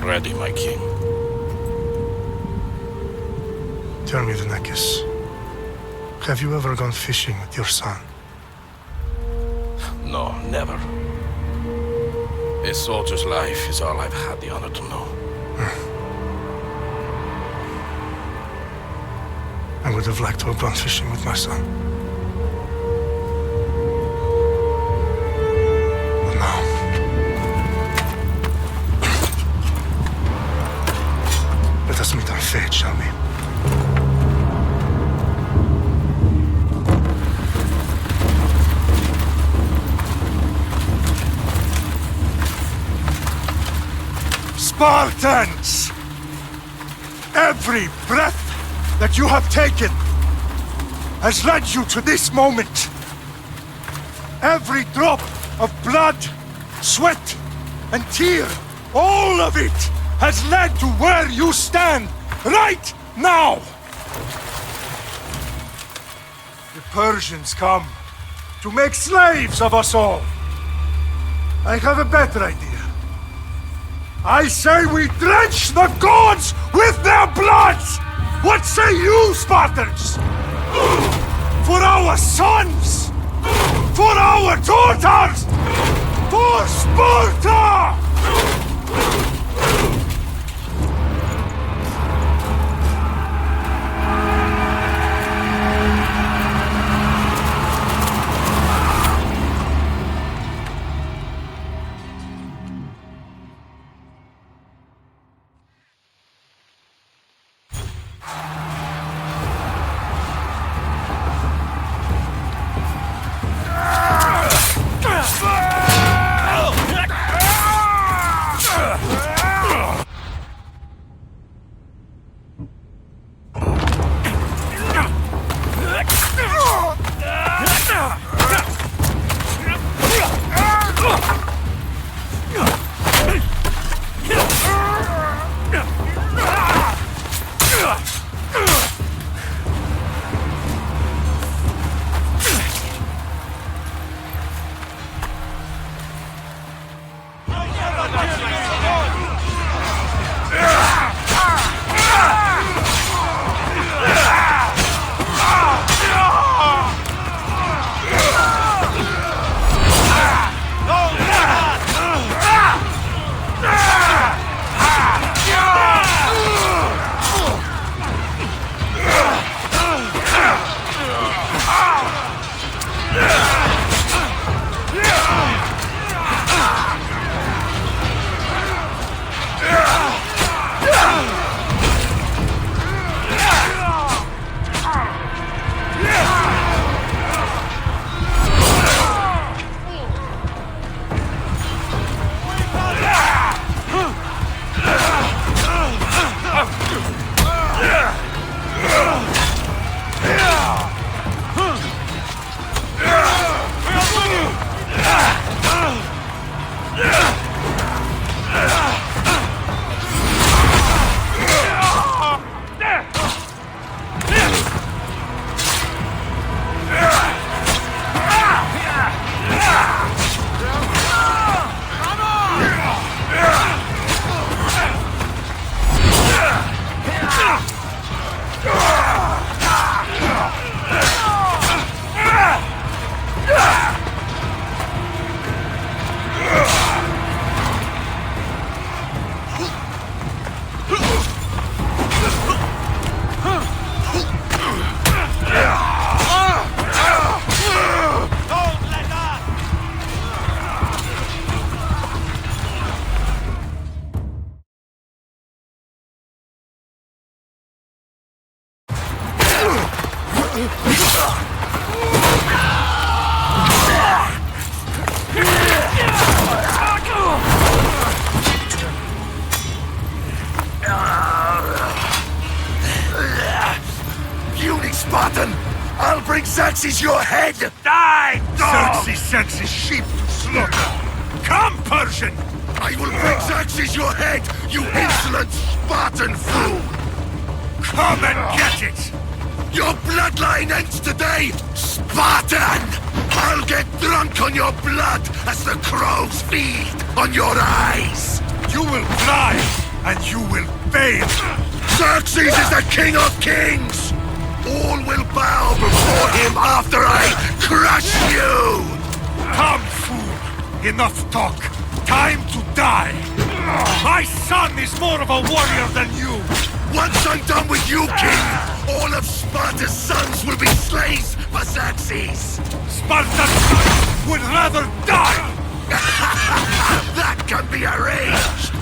ready, my king. Tell me, Alexios, have you ever gone fishing with your son? No, never. A soldier's life is all I've had the honor to know. I would have liked to have gone fishing with my son. But now... let us meet our fate, shall we? Spartans! Every breath that you have taken has led you to this moment. Every drop of blood, sweat, and tear, all of it has led to where you stand right now. The Persians come to make slaves of us all. I have a better idea. I say we drench the gods with their bloods! What say you, Spartans? For our sons! For our daughters! For Sparta! Puny Spartan! I'll bring Xerxes your head! Die, dog! Xerxes sends his sheep to slaughter. Come, Persian! I will bring Xerxes your head, you insolent Spartan fool! Come and get it! Your bloodline ends today, Spartan! I'll get drunk on your blood as the crows feed on your eyes! You will fly and you will fail. Xerxes is the king of kings! All will bow before him after I crush you! Come, fool! Enough talk. Time to die. My son is more of a warrior than you. Once I'm done with you, king, all of Sparta's sons will be slaves for Xerxes! Spartan sons would rather die! That can be arranged!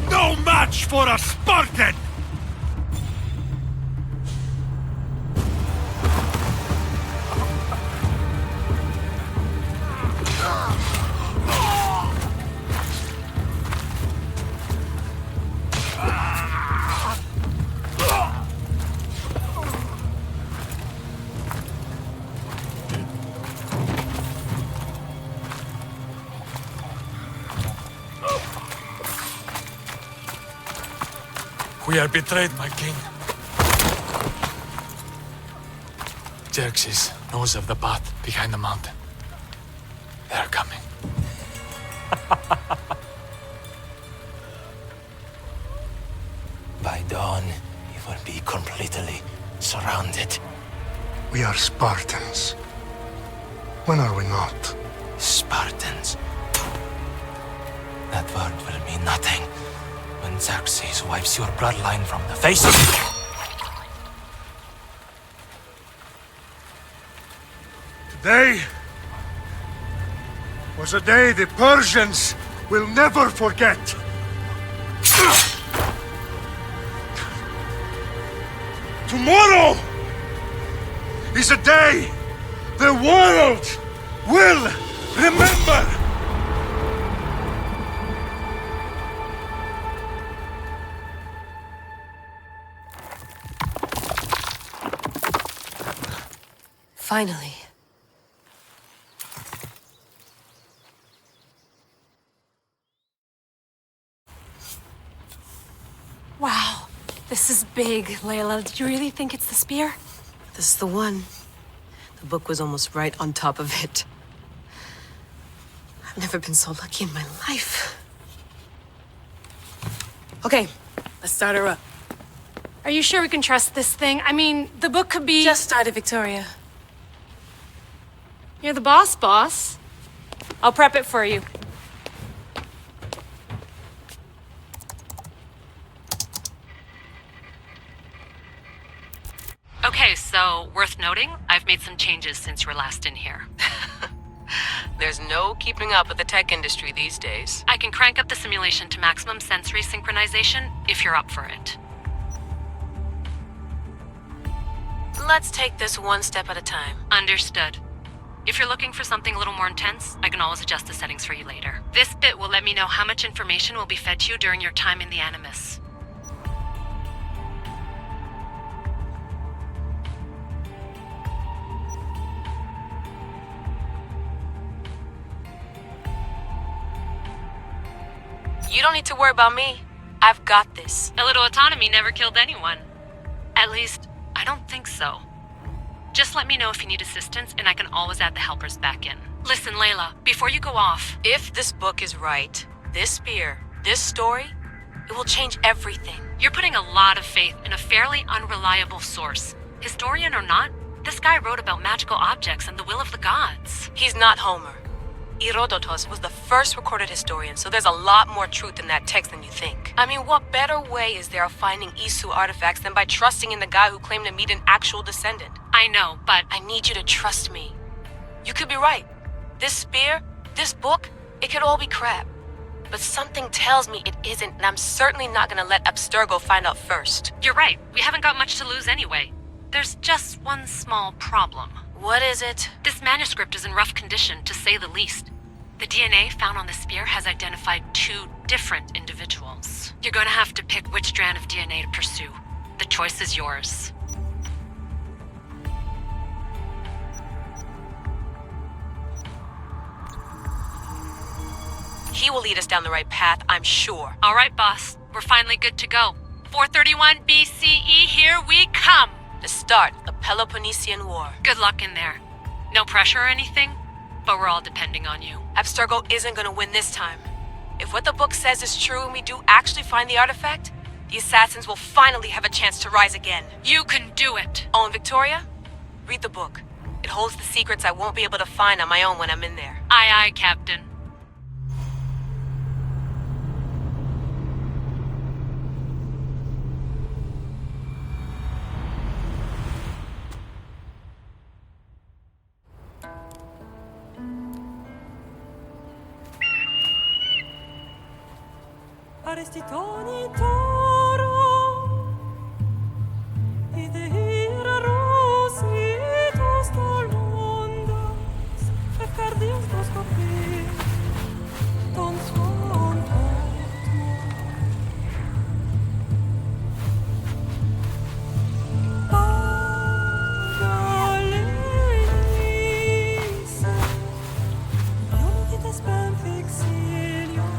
No match for a Spartan! We are betrayed, my king. Xerxes knows of the path behind the mountain. They are coming. By dawn, we will be completely surrounded. We are Spartans. When are we not? Spartans. That word will mean nothing when Xerxes wipes your bloodline from the face of it. Today was a day the Persians will never forget. Tomorrow is a day the world will remember. Finally. Wow, this is big, Layla. Did you really think it's the spear? This is the one. The book was almost right on top of it. I've never been so lucky in my life. Okay, let's start her up. Are you sure we can trust this thing? I mean, the book could be... Just started, Victoria. You're the boss. I'll prep it for you. Okay, so worth noting, I've made some changes since you were last in here. There's no keeping up with the tech industry these days. I can crank up the simulation to maximum sensory synchronization if you're up for it. Let's take this one step at a time. Understood. If you're looking for something a little more intense, I can always adjust the settings for you later. This bit will let me know how much information will be fed to you during your time in the Animus. You don't need to worry about me. I've got this. A little autonomy never killed anyone. At least, I don't think so. Just let me know if you need assistance, and I can always add the helpers back in. Listen, Layla, before you go off... If this book is right, this spear, this story, it will change everything. You're putting a lot of faith in a fairly unreliable source. Historian or not, this guy wrote about magical objects and the will of the gods. He's not Homer. Herodotus was the first recorded historian, so there's a lot more truth in that text than you think. I mean, what better way is there of finding Isu artifacts than by trusting in the guy who claimed to meet an actual descendant? I know, but... I need you to trust me. You could be right. This spear, this book, it could all be crap. But something tells me it isn't, and I'm certainly not gonna let Abstergo find out first. You're right. We haven't got much to lose anyway. There's just one small problem. What is it? This manuscript is in rough condition, to say the least. The DNA found on the spear has identified 2 different individuals. You're going to have to pick which strand of DNA to pursue. The choice is yours. He will lead us down the right path, I'm sure. All right, boss. We're finally good to go. 431 BCE, here we come! The start of the Peloponnesian War. Good luck in there. No pressure or anything? But we're all depending on you. Abstergo isn't gonna win this time. If what the book says is true and we do actually find the artifact, the assassins will finally have a chance to rise again. You can do it! Oh, and Victoria? Read the book. It holds the secrets I won't be able to find on my own when I'm in there. Aye, aye, Captain. Arrestitoni toro I de hira rositos tolondas Efcardios dos copri Ton son Pagalenice Ionidites benfixilion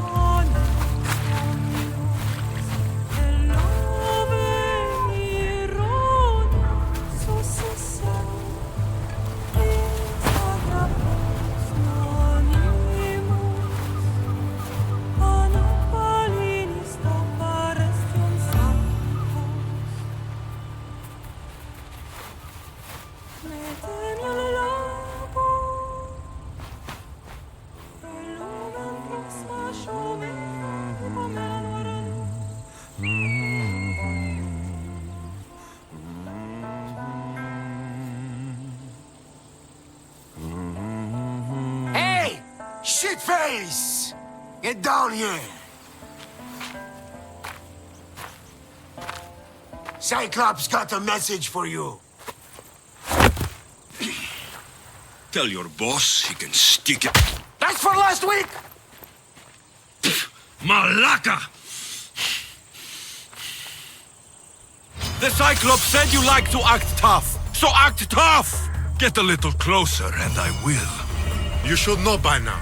Hey! Shitface! Get down here! Cyclops got a message for you. Tell your boss he can stick it. That's for last week! Malaka! The Cyclops said you like to act tough, so act tough! Get a little closer and I will. You should know by now.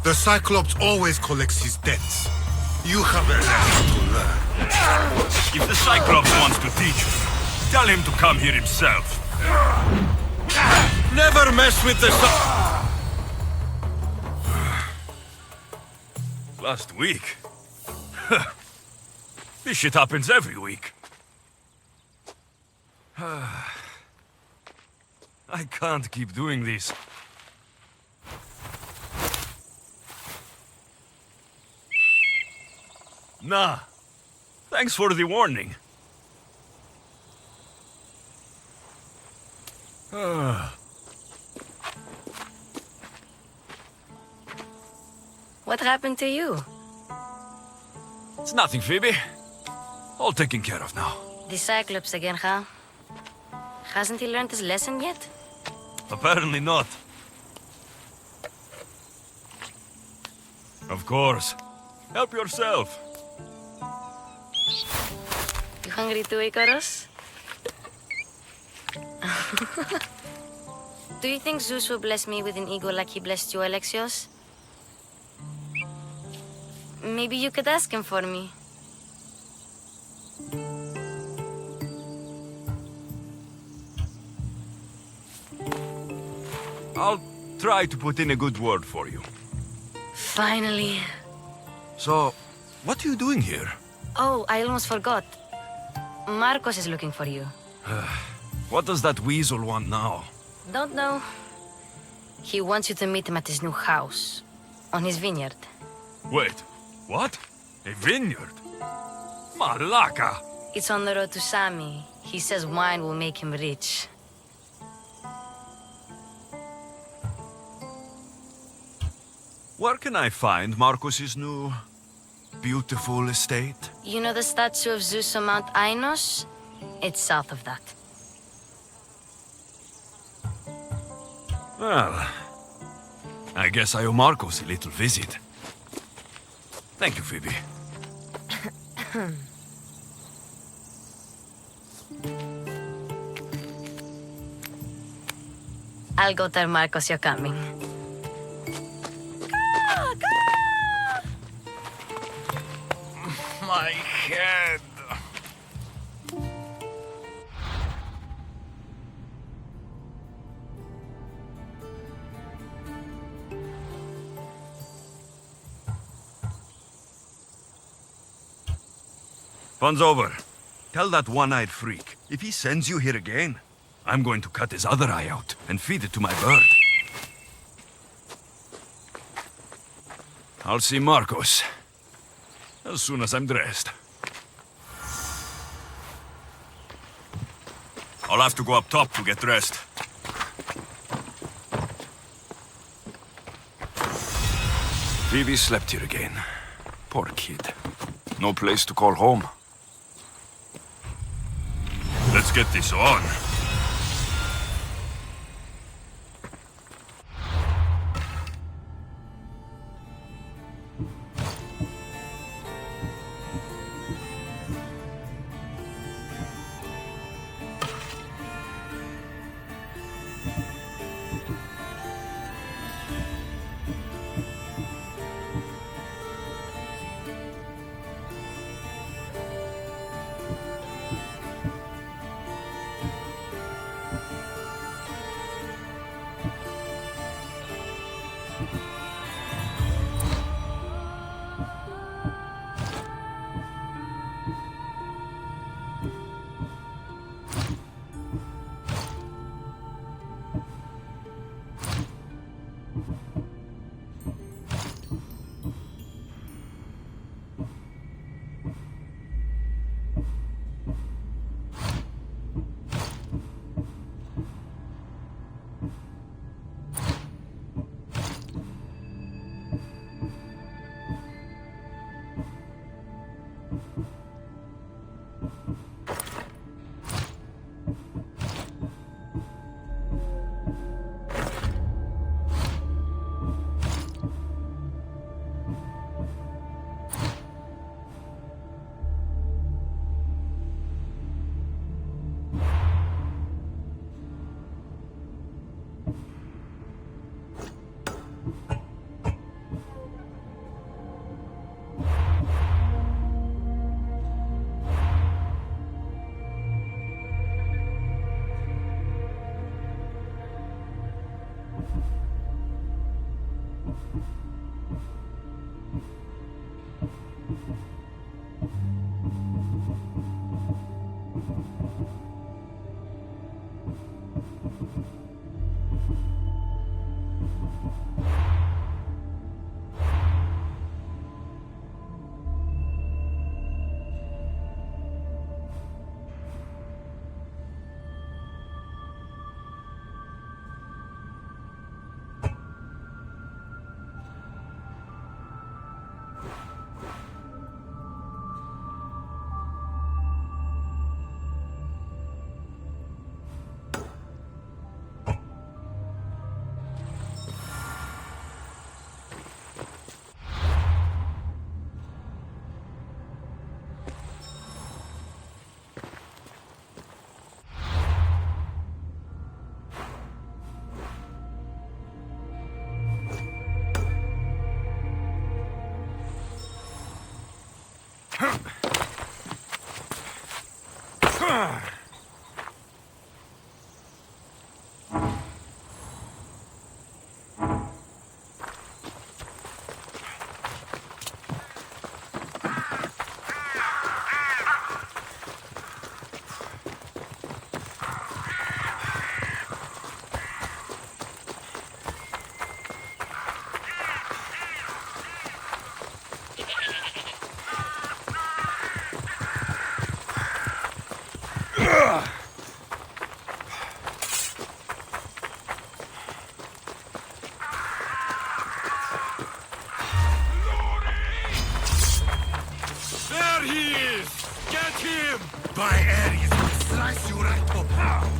The Cyclops always collects his debts. You have a lesson to learn. If the Cyclops wants to teach you, tell him to come here himself. Never mess with the Last week? This shit happens every week. I can't keep doing this. Nah. Thanks for the warning. What happened to you? It's nothing, Phoebe. All taken care of now. The Cyclops again, huh? Hasn't he learned his lesson yet? Apparently not. Of course. Help yourself. You hungry too, Icarus? Do you think Zeus will bless me with an ego like he blessed you, Alexios? Maybe you could ask him for me. I'll try to put in a good word for you. Finally. So, what are you doing here? Oh, I almost forgot. Marcos is looking for you. What does that weasel want now? Don't know. He wants you to meet him at his new house. On his vineyard. Wait, what? A vineyard? Malaka! It's on the road to Sami. He says wine will make him rich. Where can I find Marcos's new, beautiful estate? You know the statue of Zeus on Mount Ainos? It's south of that. Well, I guess I owe Marcos a little visit. Thank you, Phoebe. I'll go tell Marcos you're coming. My head. Fun's over. Tell that one-eyed freak, if he sends you here again, I'm going to cut his other eye out and feed it to my bird. I'll see Marcos as soon as I'm dressed. I'll have to go up top to get dressed. Phoebe slept here again. Poor kid. No place to call home. Let's get this on.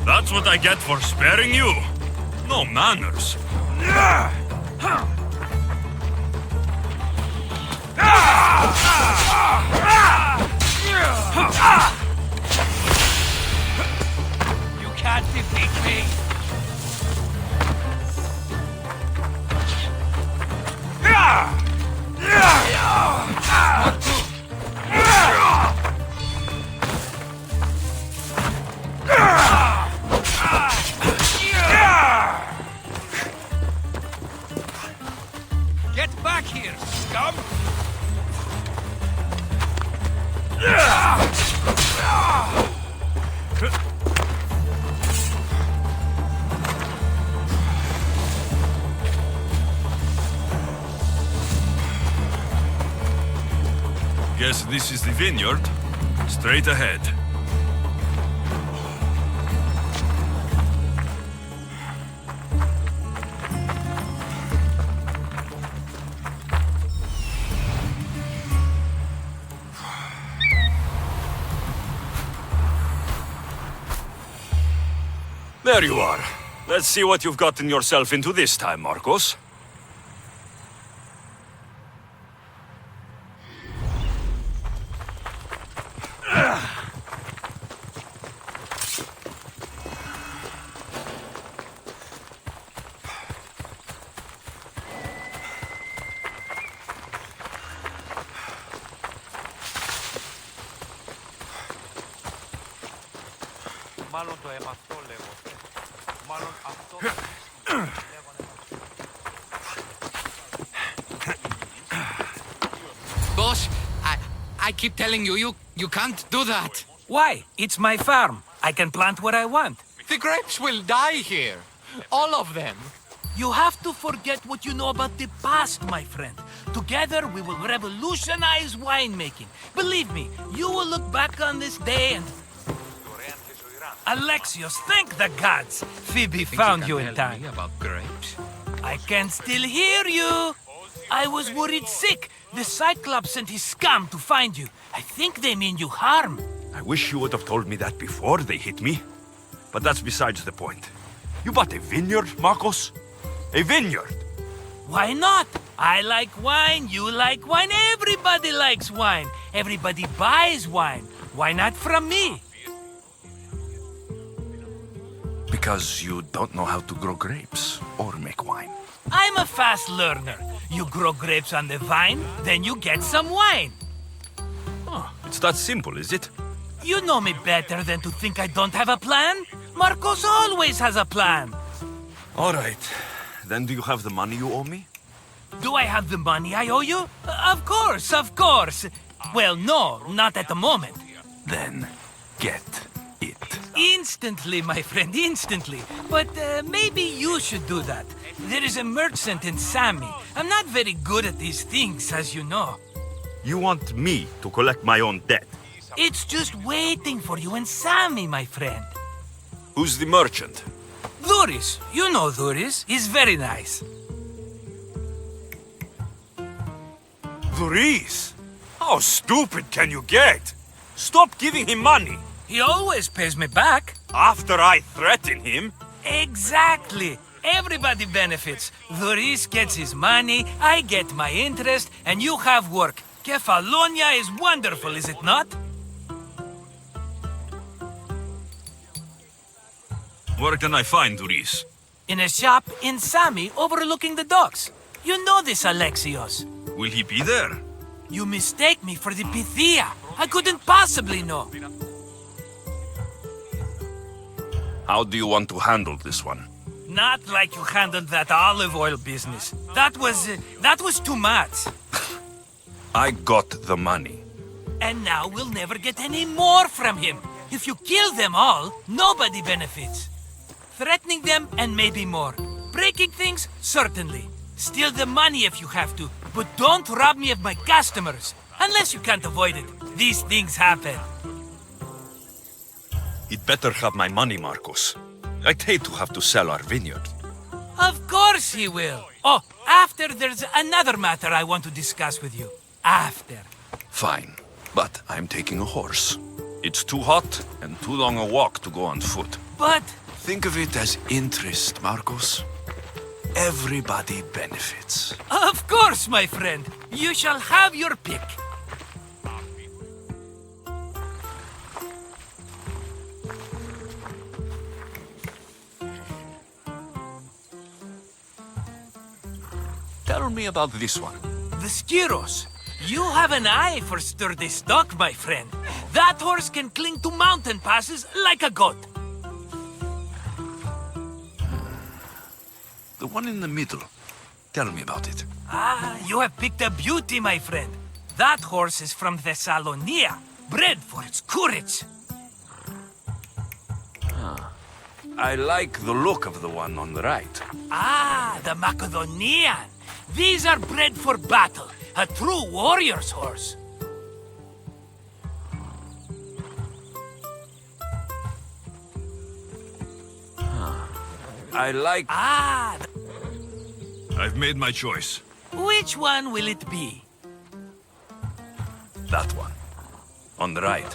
That's what I get for sparing you. No manners. You can't defeat me. Get back here, scum! guess this is the vineyard. Straight ahead. There you are. Let's see what you've gotten yourself into this time, Marcos. Boss, I keep telling you, you can't do that. Why? It's my farm. I can plant what I want. The grapes will die here. All of them. You have to forget what you know about the past, my friend. Together, we will revolutionize winemaking. Believe me, you will look back on this day and... Alexios, thank the gods! Phoebe found you in time. About grapes. I can still hear you! I was worried sick. The Cyclops sent his scum to find you. I think they mean you harm. I wish you would have told me that before they hit me. But that's besides the point. You bought a vineyard, Marcos? A vineyard? Why not? I like wine, you like wine, everybody likes wine. Everybody buys wine. Why not from me? Because you don't know how to grow grapes or make wine. I'm a fast learner. You grow grapes on the vine, then you get some wine. Oh, it's that simple, is it? You know me better than to think I don't have a plan. Marcos always has a plan. All right. Then do you have the money you owe me? Do I have the money I owe you? Of course, of course. Well, no, not at the moment. Then get it. Instantly, my friend, instantly. But maybe you should do that. There is a merchant in Sami. I'm not very good at these things, as you know. You want me to collect my own debt? It's just waiting for you in Sami, my friend. Who's the merchant? Duris. You know Duris. He's very nice. Duris? How stupid can you get? Stop giving him money. He always pays me back. After I threaten him? Exactly. Everybody benefits. Duris gets his money, I get my interest, and you have work. Kefalonia is wonderful, is it not? Where can I find Duris? In a shop in Sami overlooking the docks. You know this, Alexios. Will he be there? You mistake me for the Pythia. I couldn't possibly know. How do you want to handle this one? Not like you handled that olive oil business. That was too much. I got the money. And now we'll never get any more from him. If you kill them all, nobody benefits. Threatening them and maybe more. Breaking things, certainly. Steal the money if you have to, but don't rob me of my customers. Unless you can't avoid it. These things happen. He'd better have my money, Marcos. I'd hate to have to sell our vineyard. Of course he will. Oh, after there's another matter I want to discuss with you. After. Fine, but I'm taking a horse. It's too hot and too long a walk to go on foot. But... Think of it as interest, Marcos. Everybody benefits. Of course, my friend. You shall have your pick. Tell me about this one. The Skiros. You have an eye for sturdy stock, my friend. That horse can cling to mountain passes like a goat. The one in the middle. Tell me about it. Ah, you have picked a beauty, my friend. That horse is from Thessalonia, bred for its courage. I like the look of the one on the right. Ah, the Macedonian. These are bred for battle. A true warrior's horse. I like... Ah, I've made my choice. which one will it be? That one. On the right.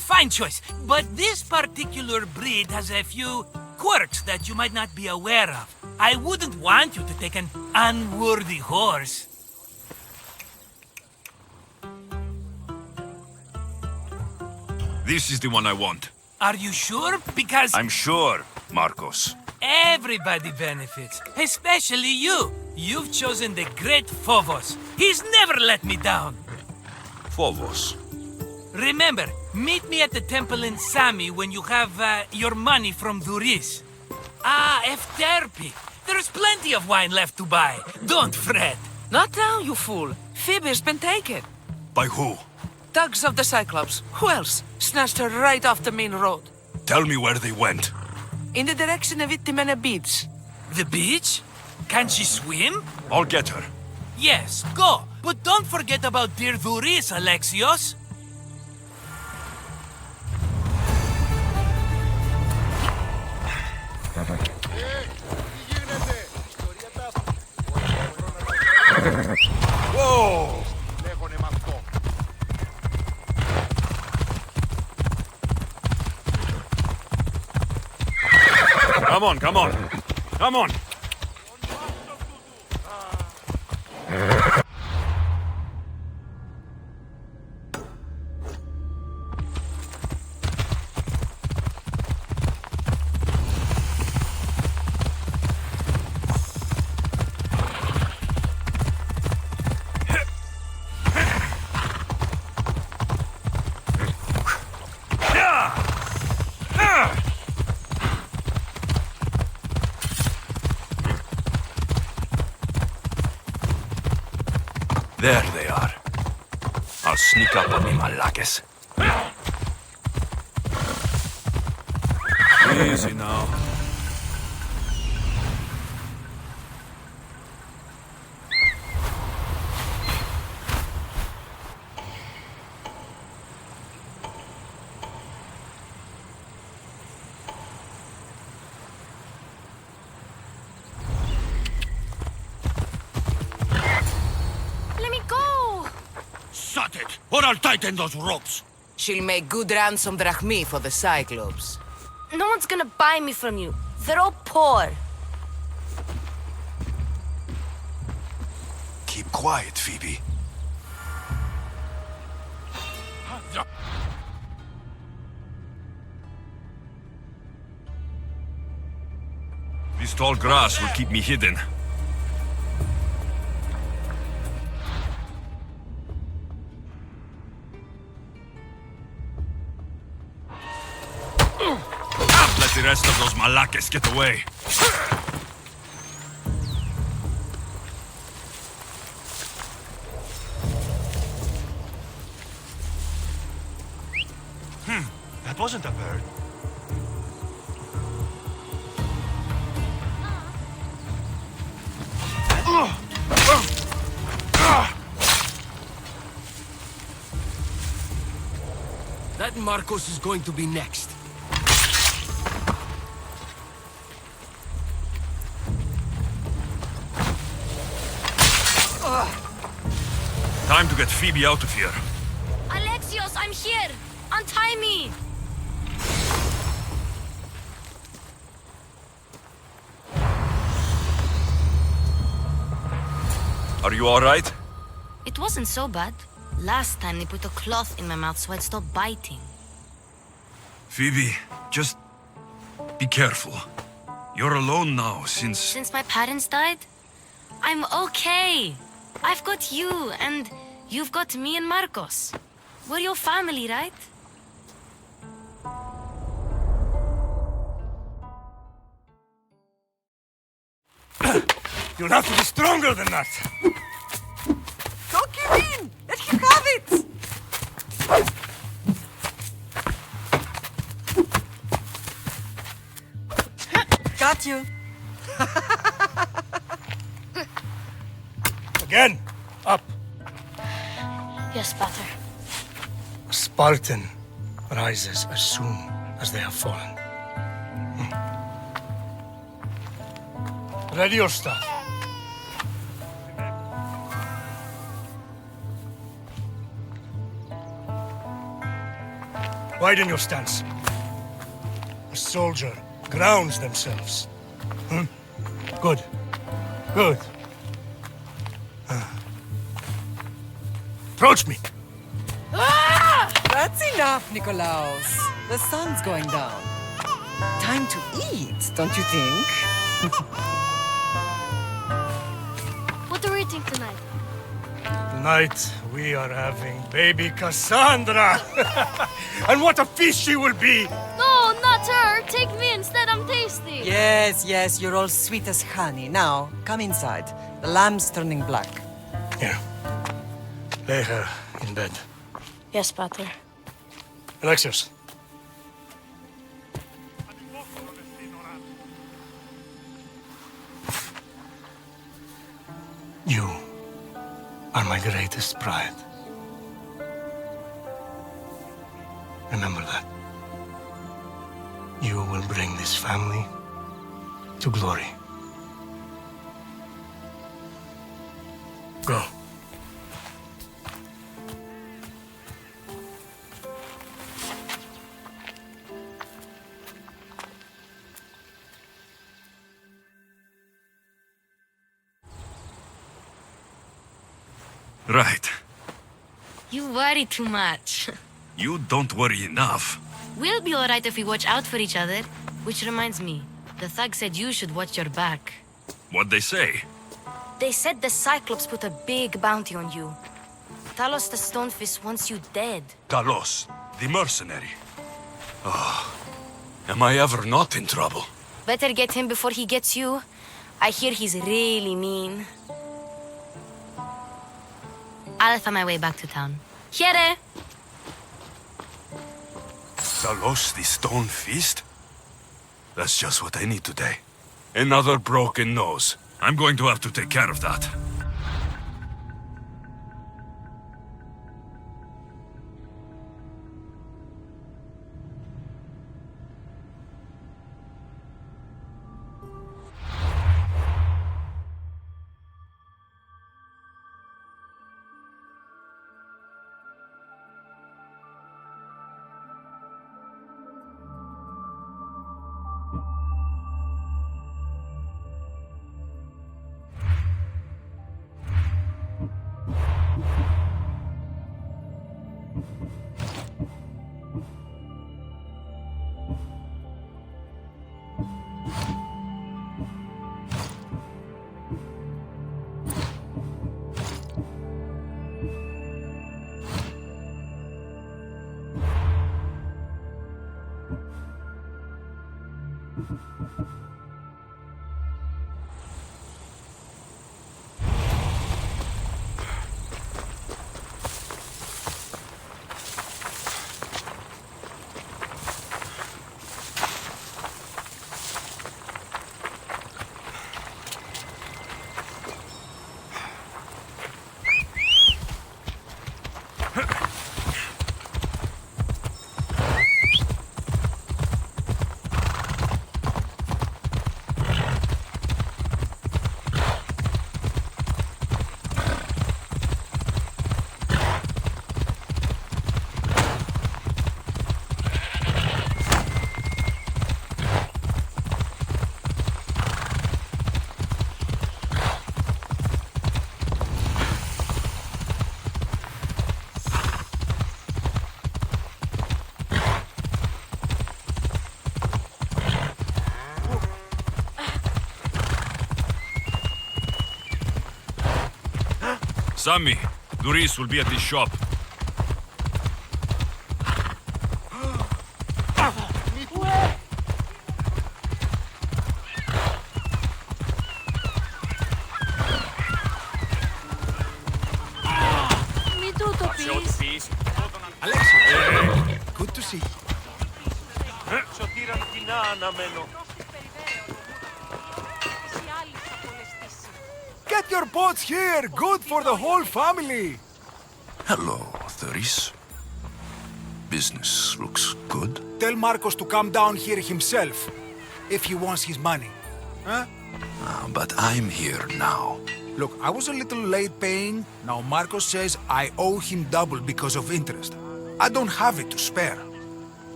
Fine choice. But this particular breed has a few quirks that you might not be aware of. I wouldn't want you to take an unworthy horse. This is the one I want. Are you sure? Because I'm sure, Marcos. everybody benefits, especially you. You've chosen the great Phobos. He's never let me down. Phobos. Remember, meet me at the temple in Sami when you have your money from Duris. Ah, Efterpi. There's plenty of wine left to buy. Don't fret. Not now, you fool. Phoebe's been taken. By who? Thugs of the Cyclops. Who else? Snatched her right off the main road. Tell me where they went. In the direction of Itimena Beach. The beach? Can she swim? I'll get her. Yes, go. But don't forget about dear Duris, Alexios. Whoa! Come on, come on. Come on. There they are. I'll sneak up on the Malakes. Easy now. Or I'll tighten those ropes. She'll make good ransom drachmi for the Cyclops. No one's gonna buy me from you. They're all poor. Keep quiet, Phoebe. This tall grass will keep me hidden. Let the rest of those Malakes get away. That wasn't a bird. That Marcos is going to be next. Time to get Phoebe out of here. Alexios, I'm here! Untie me! Are you alright? It wasn't so bad. Last time they put a cloth in my mouth so I'd stop biting. Phoebe, just be careful. You're alone now since... Since my parents died? I'm okay. I've got you, and you've got me and Marcos. We're your family, right? You'll have to be stronger than that. Don't give in! Let him have it! Got you. Again, up. Yes, Pater. A Spartan rises as soon as they have fallen. Ready your stuff. Widen your stance. A soldier grounds themselves. Good. Good. Approach me. That's enough, Nikolaos. The sun's going down. Time to eat, don't you think? What are we eating tonight? Tonight, we are having baby Cassandra. And what a feast she will be! No, not her! Take me instead, I'm tasty! Yes, yes, you're all sweet as honey. Now, come inside. The lamb's turning black. Here. Lay her in bed. Yes, Pater. Alexios. You are my greatest pride. Remember that. You will bring this family to glory. Go. Right. You worry too much. You don't worry enough. We'll be alright if we watch out for each other. Which reminds me, the thug said you should watch your back. What'd they say? They said the Cyclops put a big bounty on you. Talos the Stonefist wants you dead. Talos, the mercenary. Oh, am I ever not in trouble? Better get him before he gets you. I hear he's really mean. I'll find my way back to town. Here! Talos, the stone fist? That's just what I need today. Another broken nose. I'm going to have to take care of that. Sammy, Doris will be at this shop. Me too, Topis. Alexios, good to see you. Σωτήραν κοινά αναμένω. Get your boats here! Good for the whole family! Hello, Doris. Business looks good. Tell Marcos to come down here himself, if he wants his money. Huh? But I'm here now. Look, I was a little late paying. Now Marcos says I owe him double because of interest. I don't have it to spare.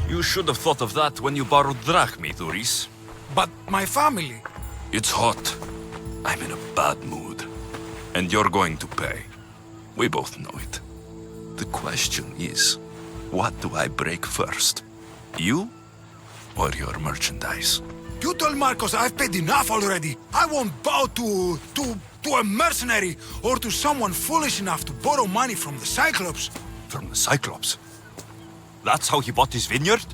You should have thought of that when you borrowed drachmi, Thuris. But my family... It's hot. I'm in a bad mood. And you're going to pay. We both know it. The question is, what do I break first? You or your merchandise? You told Marcos I've paid enough already. I won't bow to a mercenary or to someone foolish enough to borrow money from the Cyclops. From the Cyclops? That's how he bought his vineyard?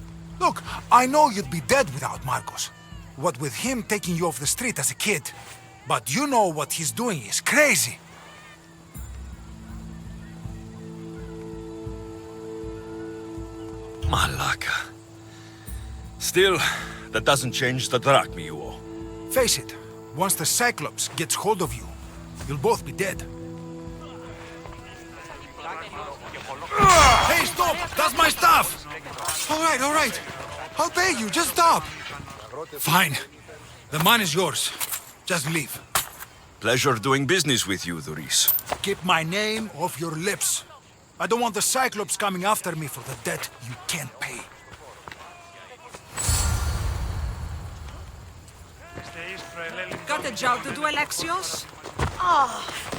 Look, I know you'd be dead without Marcos. What with him taking you off the street as a kid. But you know what he's doing is crazy. Malaka. Still, that doesn't change the drachmi you owe. Face it, once the Cyclops gets hold of you, you'll both be dead. Hey, stop! That's my stuff! All right. I'll pay you, just stop! Fine. The mine is yours. Just leave. Pleasure doing business with you, Thuris. Keep my name off your lips. I don't want the Cyclops coming after me for the debt you can't pay. Got a job to do, Alexios? Ah.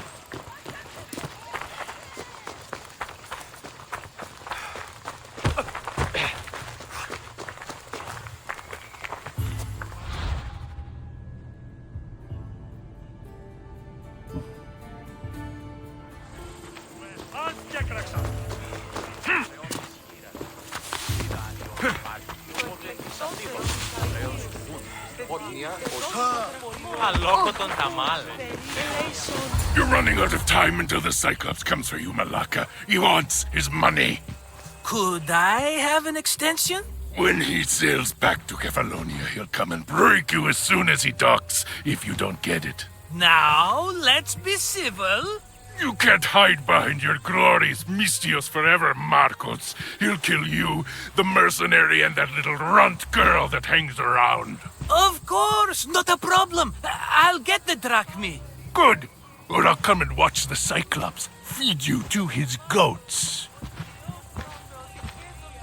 You're running out of time until the Cyclops comes for you, Malaka. He wants his money. Could I have an extension? When he sails back to Kefalonia, he'll come and break you as soon as he docks, if you don't get it. Now, let's be civil. You can't hide behind your glories, Mystios forever, Marcos. He'll kill you, the mercenary, and that little runt girl that hangs around. Of course, not a problem. I'll get the drachmi. Good. Or I'll come and watch the Cyclops feed you to his goats.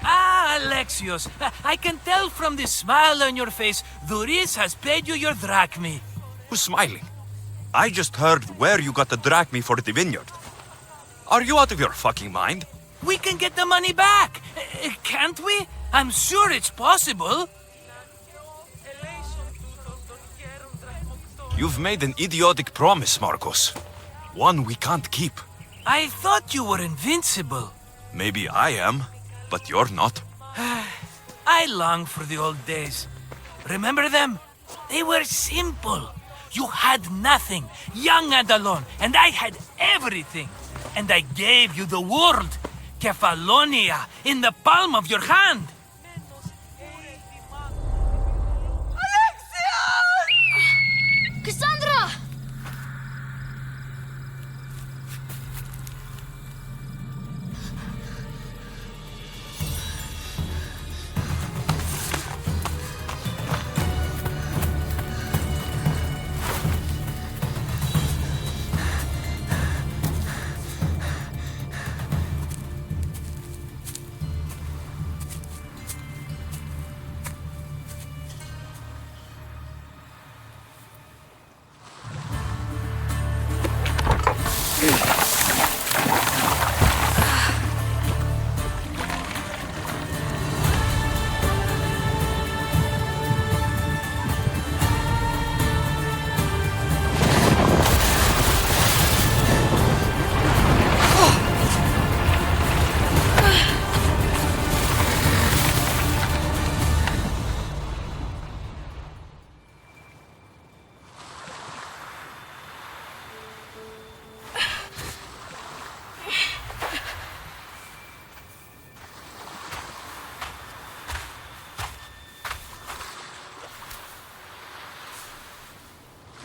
Ah, Alexios, I can tell from the smile on your face, Thuris has paid you your drachmi. Who's smiling? I just heard where you got the drachmi for the vineyard. Are you out of your fucking mind? We can get the money back, can't we? I'm sure it's possible. You've made an idiotic promise, Marcos. One we can't keep. I thought you were invincible. Maybe I am, but you're not. I long for the old days. Remember them? They were simple. You had nothing, young and alone, and I had everything. And I gave you the world, Kefalonia, in the palm of your hand. Cassandra!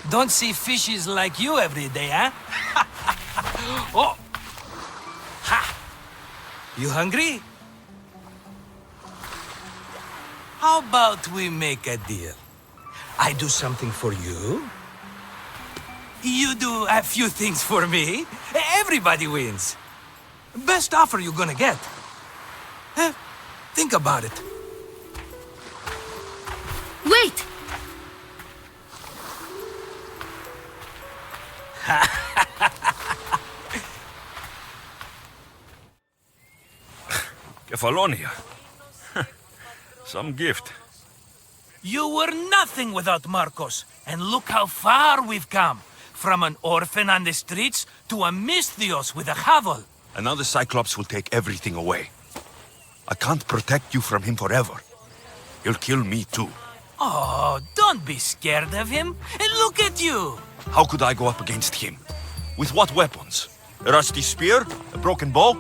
Don't see fishes like you every day, huh? Oh! Ha! You hungry? How about we make a deal? I do something for you. You do a few things for me. Everybody wins. Best offer you're gonna get. Think about it. Wait! Kefalonia. Some gift. You were nothing without Marcos, and look how far we've come. From an orphan on the streets to a Mythos with a hovel. And now the Cyclops will take everything away. I can't protect you from him forever. He'll kill me too. Oh, don't be scared of him. And look at you. How could I go up against him? With what weapons? A rusty spear? A broken bow?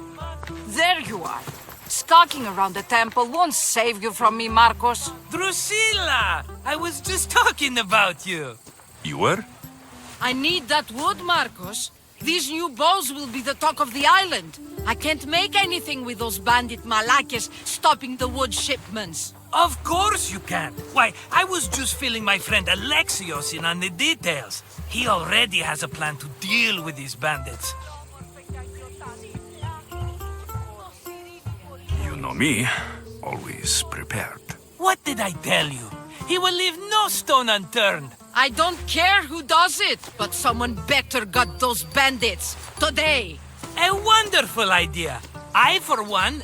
There you are. Skulking around the temple won't save you from me, Marcos. Drusilla! I was just talking about you. You were? I need that wood, Marcos. These new bows will be the talk of the island. I can't make anything with those bandit malakes stopping the wood shipments. Of course you can. Why, I was just filling my friend Alexios in on the details. He already has a plan to deal with these bandits. You know me, always prepared. What did I tell you? He will leave no stone unturned. I don't care who does it, but someone better got those bandits. Today. A wonderful idea. I, for one,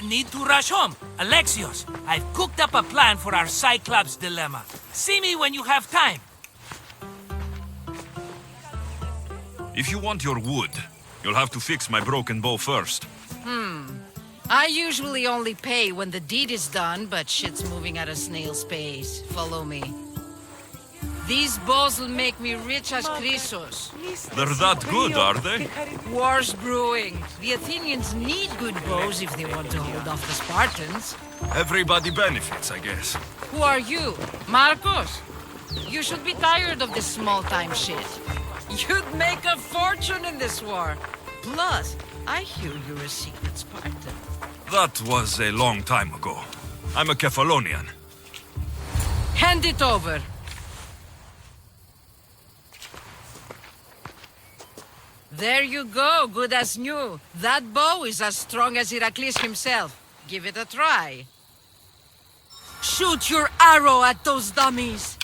need to rush home. Alexios, I've cooked up a plan for our Cyclops dilemma. See me when you have time. If you want your wood, you'll have to fix my broken bow first. I usually only pay when the deed is done, but shit's moving at a snail's pace. Follow me. These bows will make me rich as Chrysos. They're that good, are they? War's brewing. The Athenians need good bows if they want to hold off the Spartans. Everybody benefits, I guess. Who are you? Marcos? You should be tired of this small-time shit. You'd make a fortune in this war. Plus, I hear you're a secret Spartan. That was a long time ago. I'm a Kefalonian. Hand it over. There you go, good as new. That bow is as strong as Heracles himself. Give it a try. Shoot your arrow at those dummies.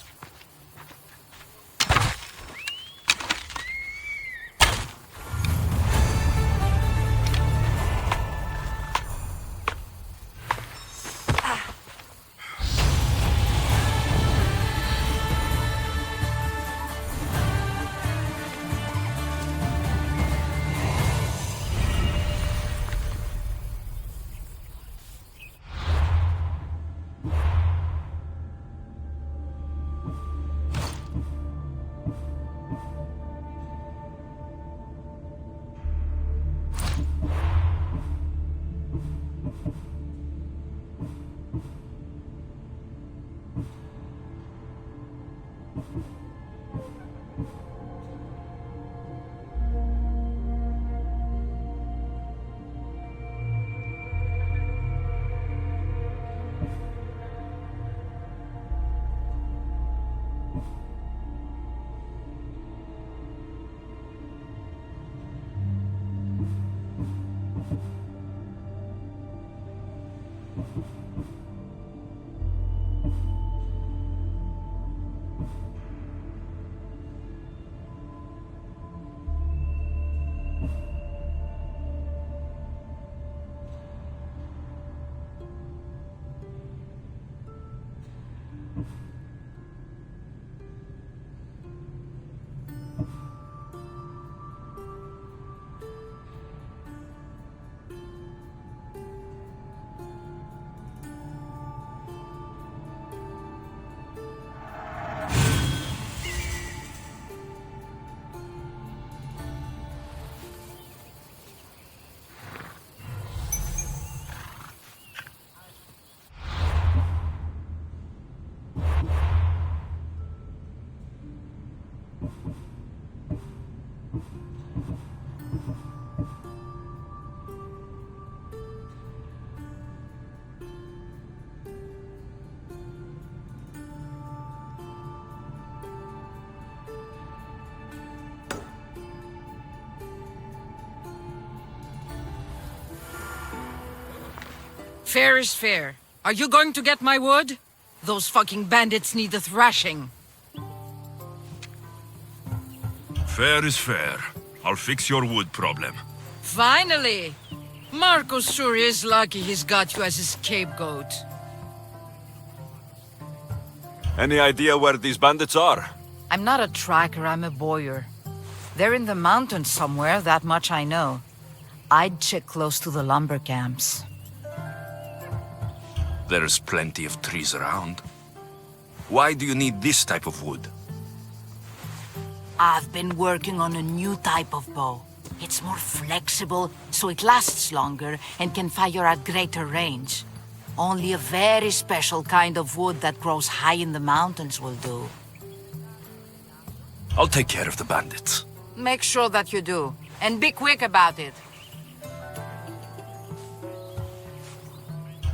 Fair is fair. Are you going to get my wood? Those fucking bandits need a thrashing. Fair is fair. I'll fix your wood problem. Finally! Marcos sure is lucky he's got you as his scapegoat. Any idea where these bandits are? I'm not a tracker, I'm a boyer. They're in the mountains somewhere, that much I know. I'd check close to the lumber camps. There's plenty of trees around. Why do you need this type of wood? I've been working on a new type of bow. It's more flexible, so it lasts longer and can fire at greater range. Only a very special kind of wood that grows high in the mountains will do. I'll take care of the bandits. Make sure that you do, and be quick about it.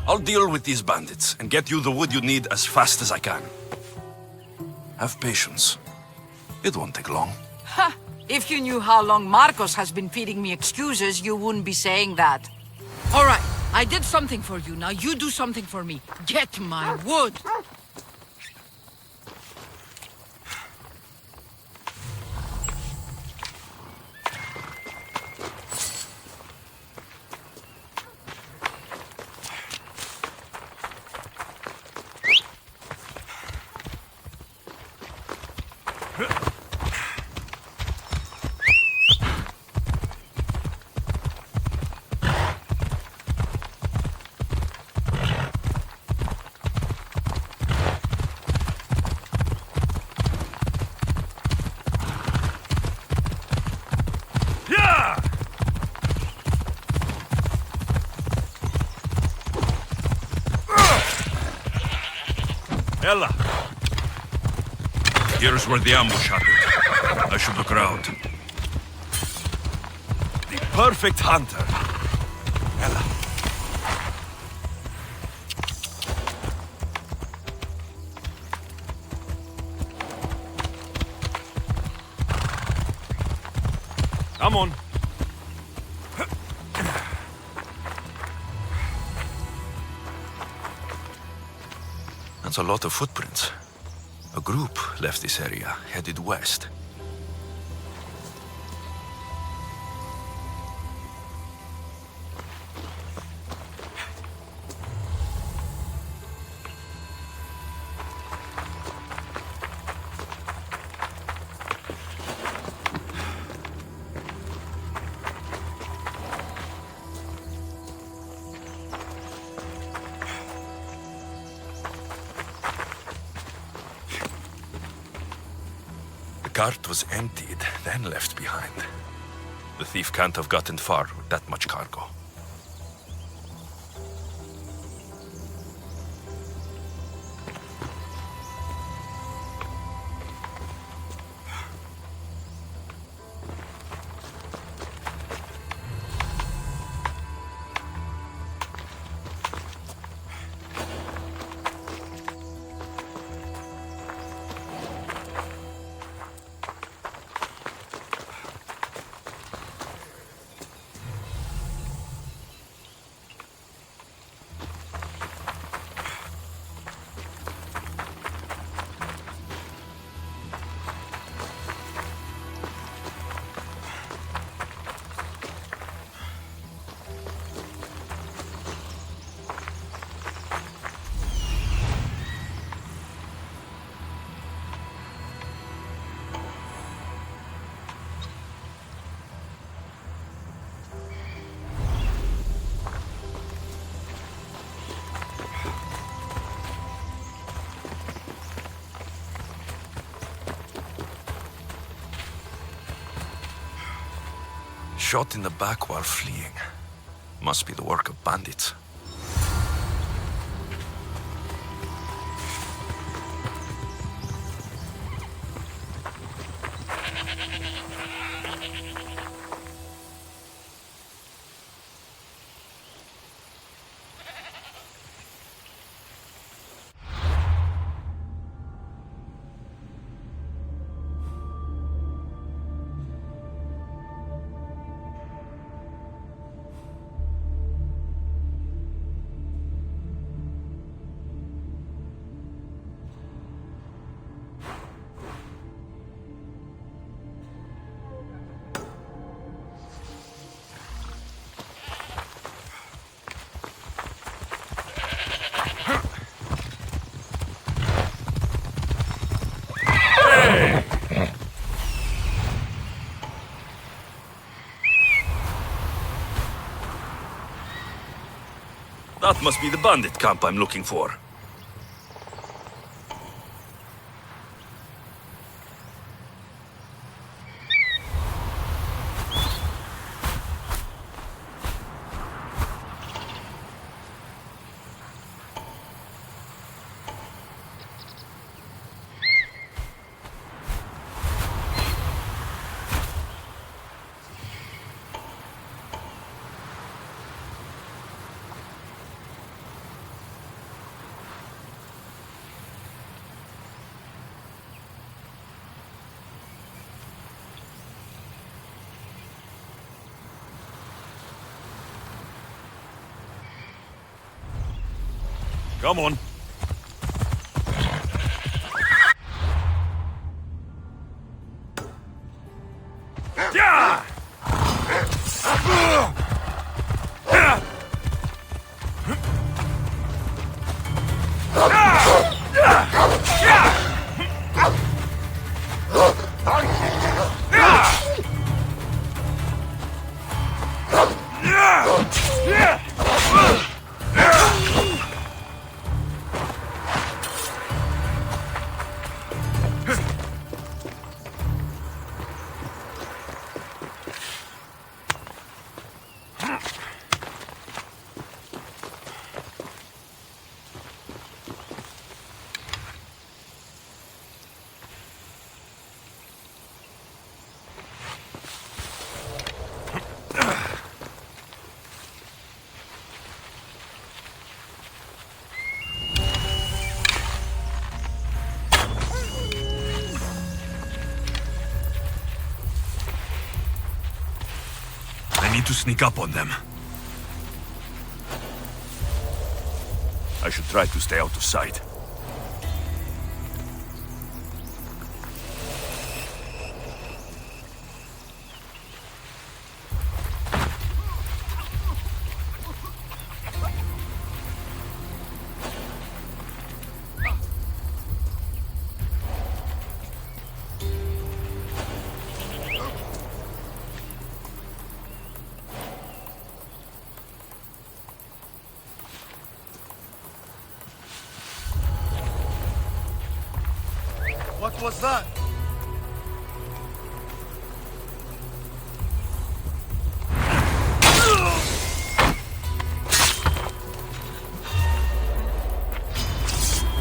I'll deal with these bandits and get you the wood you need as fast as I can. Have patience. It won't take long. Ha! If you knew how long Marcos has been feeding me excuses, you wouldn't be saying that. All right, I did something for you. Now you do something for me. Get my wood! Ella! Here's where the ambush happened. I should look around. The perfect hunter. Ella. Come on. That's a lot of footprints. A group left this area, headed west. The cart was emptied, then left behind. The thief can't have gotten far with that much cargo. Shot in the back while fleeing. Must be the work of bandits. That must be the bandit camp I'm looking for. Come on. Yeah! I need to sneak up on them. I should try to stay out of sight. What was that?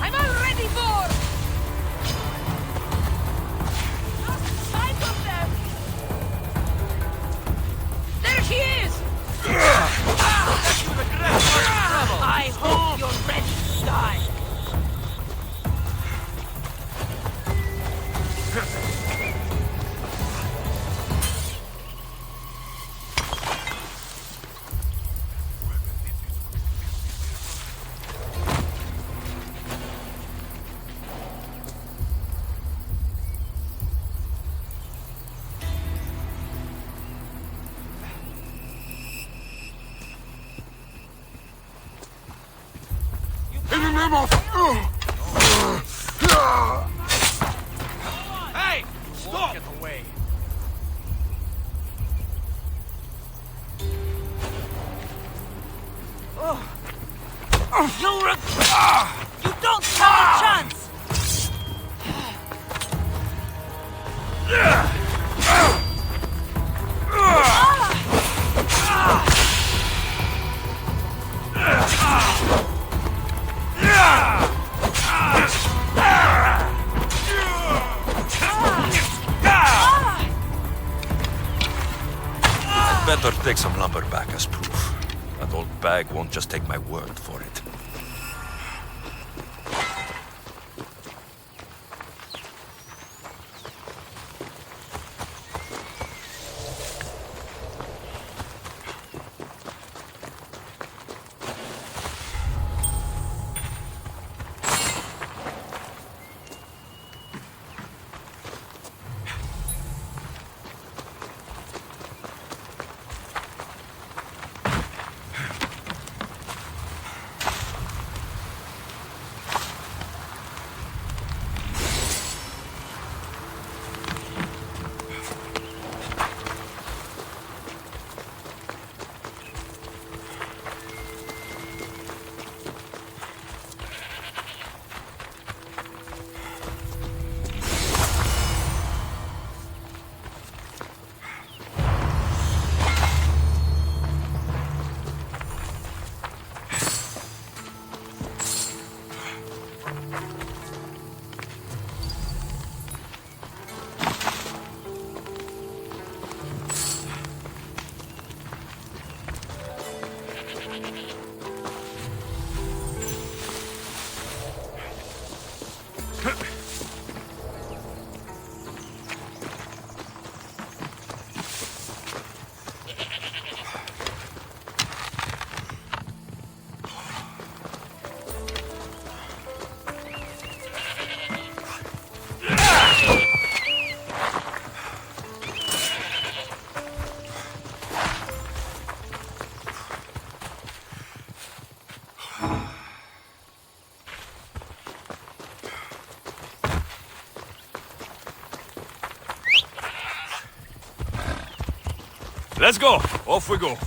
I'm already bored! Sight of them! There she is! I hope you're ready to die! In the name of... Hey! Stop! Get away. You don't have a chance! I'd better take some lumber back as proof. That old bag won't just take my word for it. Let's go! Off we go!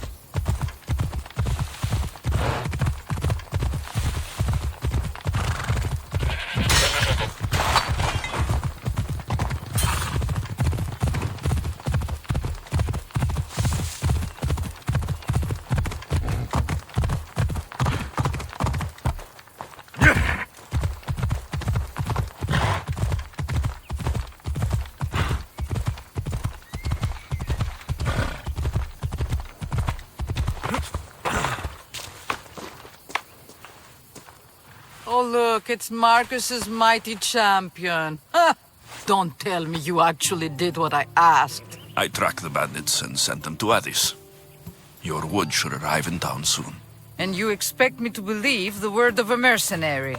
Oh, look, it's Marcus's mighty champion. Ha! Don't tell me you actually did what I asked. I tracked the bandits and sent them to Addis. Your wood should arrive in town soon. And you expect me to believe the word of a mercenary?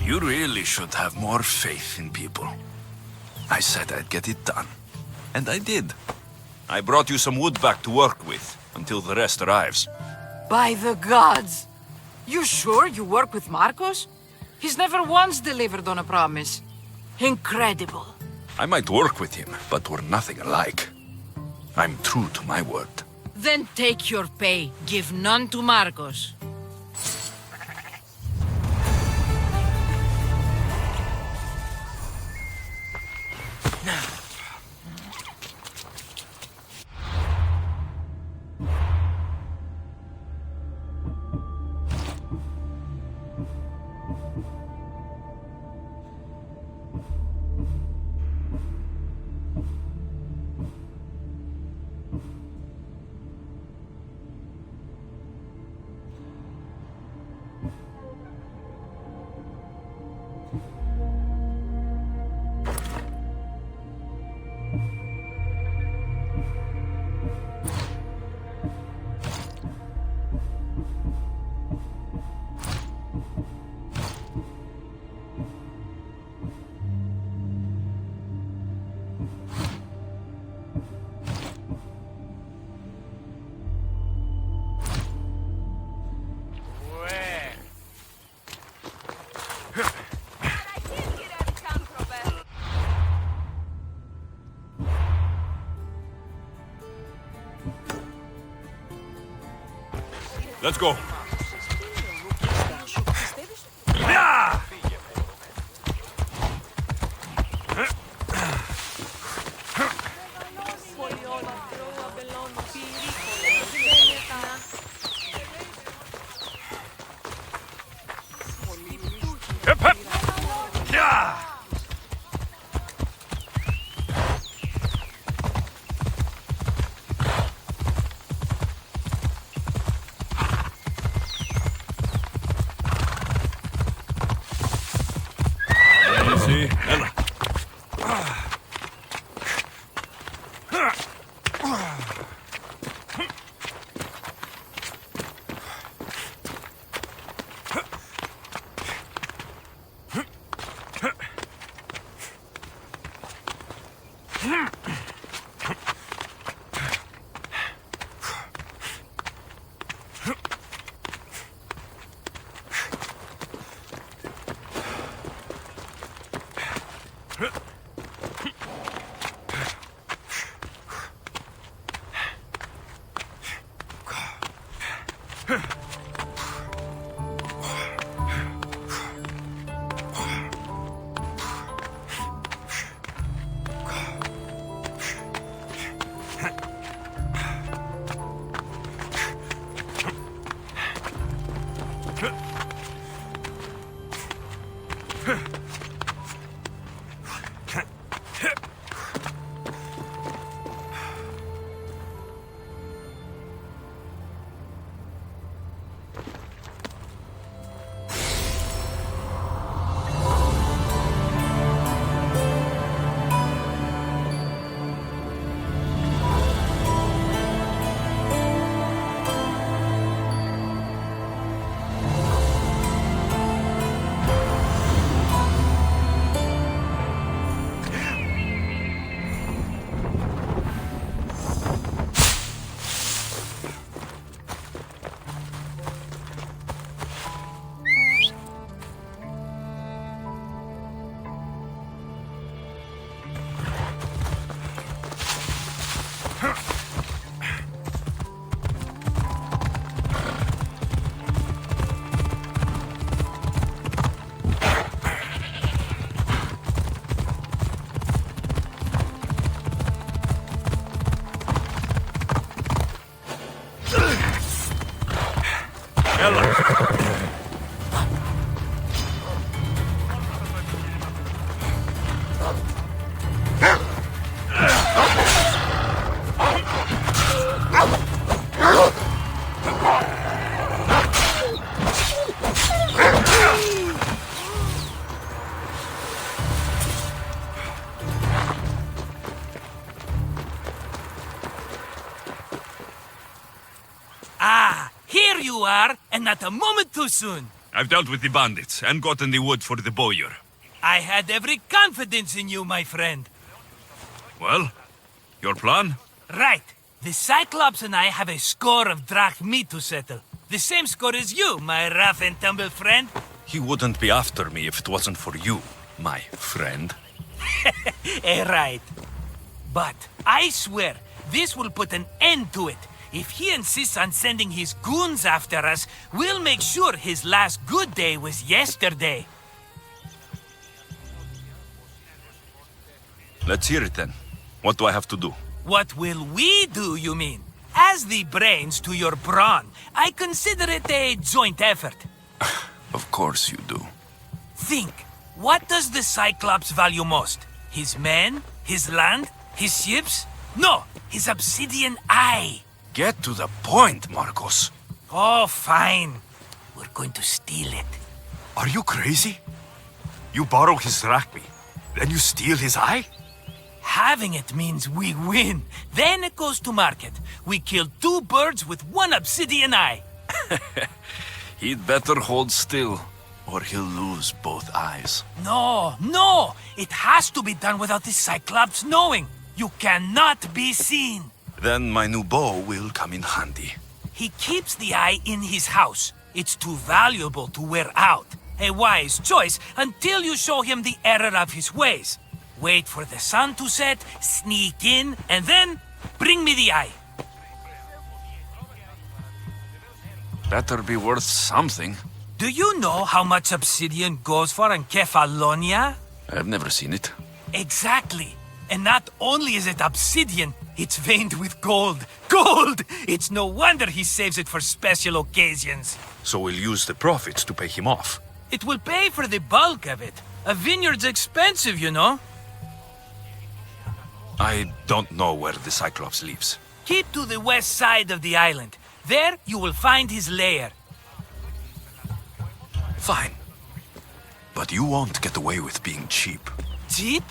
You really should have more faith in people. I said I'd get it done. And I did. I brought you some wood back to work with, until the rest arrives. By the gods! You sure you work with Marcos? He's never once delivered on a promise. Incredible. I might work with him, but we're nothing alike. I'm true to my word. Then take your pay. Give none to Marcos. Let's go! Ah, here you are, and not a moment too soon. I've dealt with the bandits and gotten the wood for the bowyer. I had every confidence in you, my friend. Well, your plan? Right. The Cyclops and I have a score of drachmi to settle. The same score as you, my rough and tumble friend. He wouldn't be after me if it wasn't for you, my friend. Right. But I swear, this will put an end to it. If he insists on sending his goons after us, we'll make sure his last good day was yesterday. Let's hear it then. What do I have to do? What will we do, you mean? As the brains to your brawn, I consider it a joint effort. Of course you do. Think, what does the Cyclops value most? His men? His land? His ships? No, his obsidian eye. Get to the point, Marcos. Oh, fine. We're going to steal it. Are you crazy? You borrow his drachmi, then you steal his eye? Having it means we win. Then it goes to market. We kill 2 birds with 1 obsidian eye. He'd better hold still, or he'll lose both eyes. No! It has to be done without the Cyclops knowing. You cannot be seen. Then my new bow will come in handy. He keeps the eye in his house. It's too valuable to wear out. A wise choice until you show him the error of his ways. Wait for the sun to set, sneak in, and then bring me the eye. Better be worth something. Do you know how much obsidian goes for in Kefalonia? I've never seen it. Exactly. And not only is it obsidian, it's veined with gold. Gold! It's no wonder he saves it for special occasions. So we'll use the profits to pay him off. It will pay for the bulk of it. A vineyard's expensive, you know. I don't know where the Cyclops lives. Keep to the west side of the island. There you will find his lair. Fine. But you won't get away with being cheap. Cheap?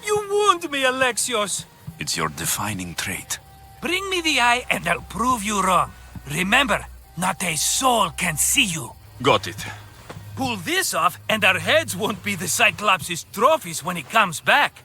You wound me, Alexios. It's your defining trait. Bring me the eye and I'll prove you wrong. Remember, not a soul can see you. Got it. Pull this off and our heads won't be the Cyclops' trophies when he comes back.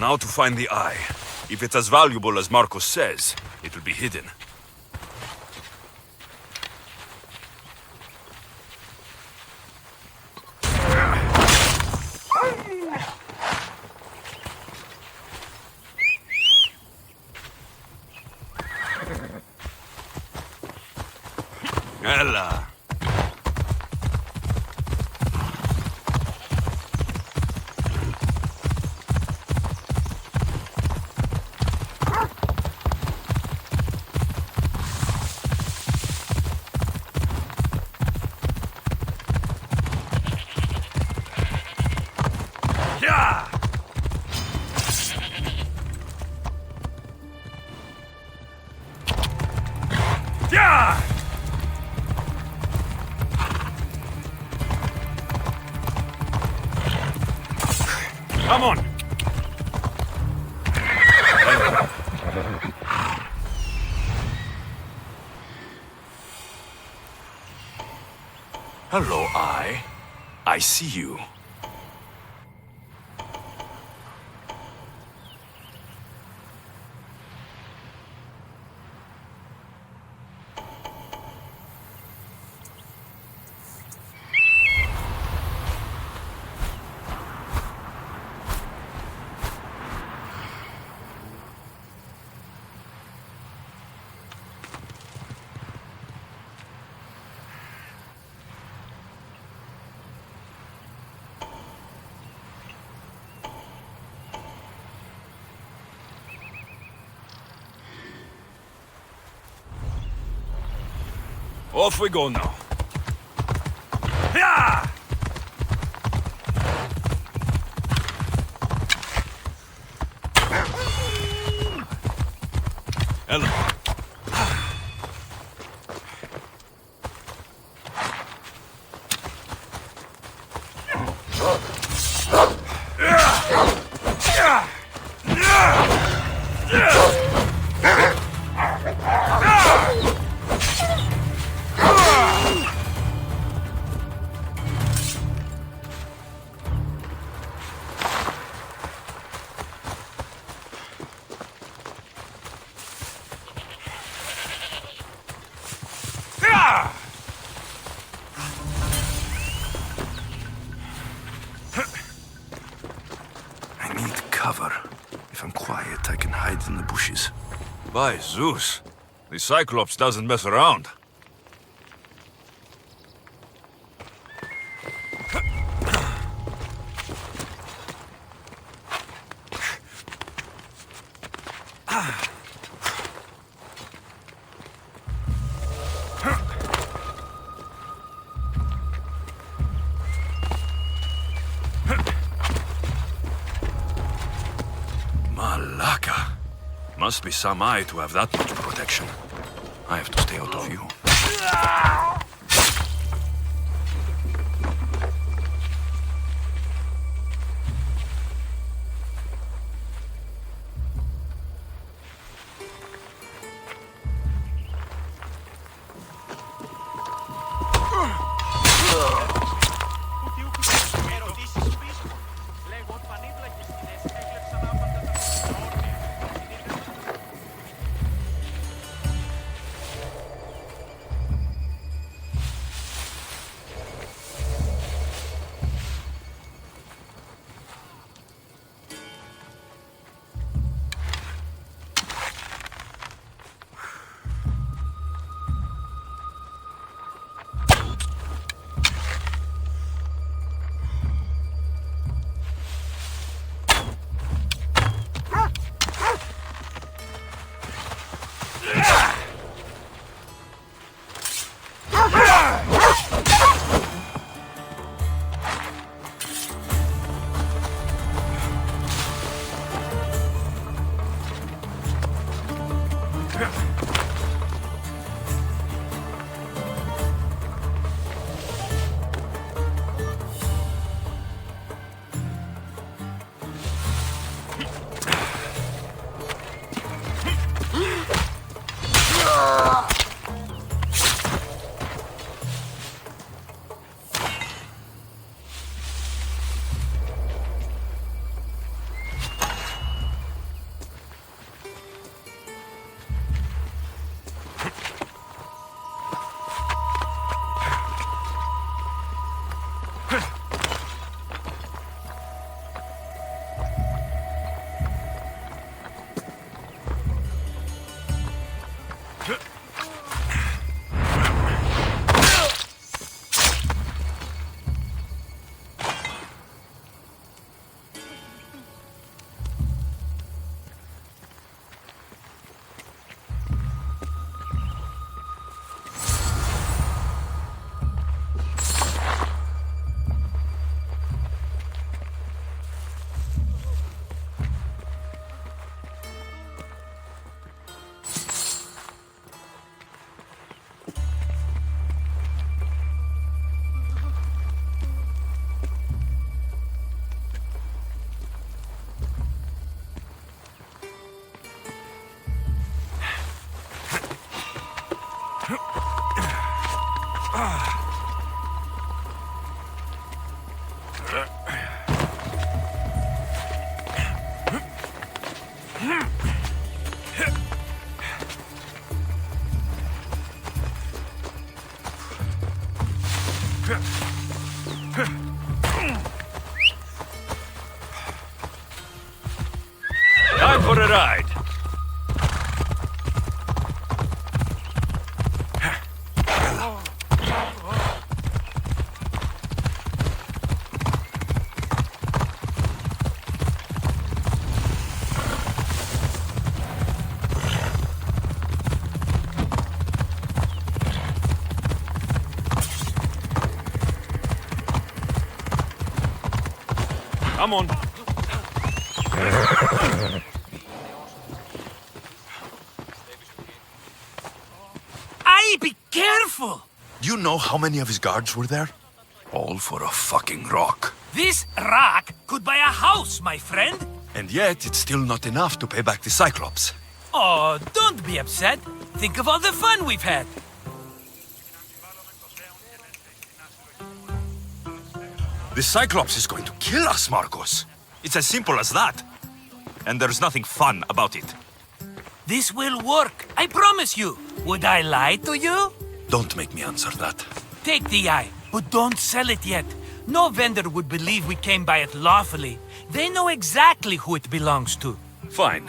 Now to find the eye. If it's as valuable as Marcos says, it will be hidden. Ella. Come on! Hello, I see you. Off we go now. Yeah! Hello. I need cover. If I'm quiet, I can hide in the bushes. By Zeus, the Cyclops doesn't mess around. Malaka. Must be some eye to have that much protection. I have to stay out of view. Time for a ride. Come on. Aye, be careful! Do you know how many of his guards were there? All for a fucking rock. This rock could buy a house, my friend. And yet, it's still not enough to pay back the Cyclops. Oh, don't be upset. Think of all the fun we've had. The Cyclops is going to kill us, Marcos. It's as simple as that. And there's nothing fun about it. This will work, I promise you. Would I lie to you? Don't make me answer that. Take the eye, but don't sell it yet. No vendor would believe we came by it lawfully. They know exactly who it belongs to. Fine.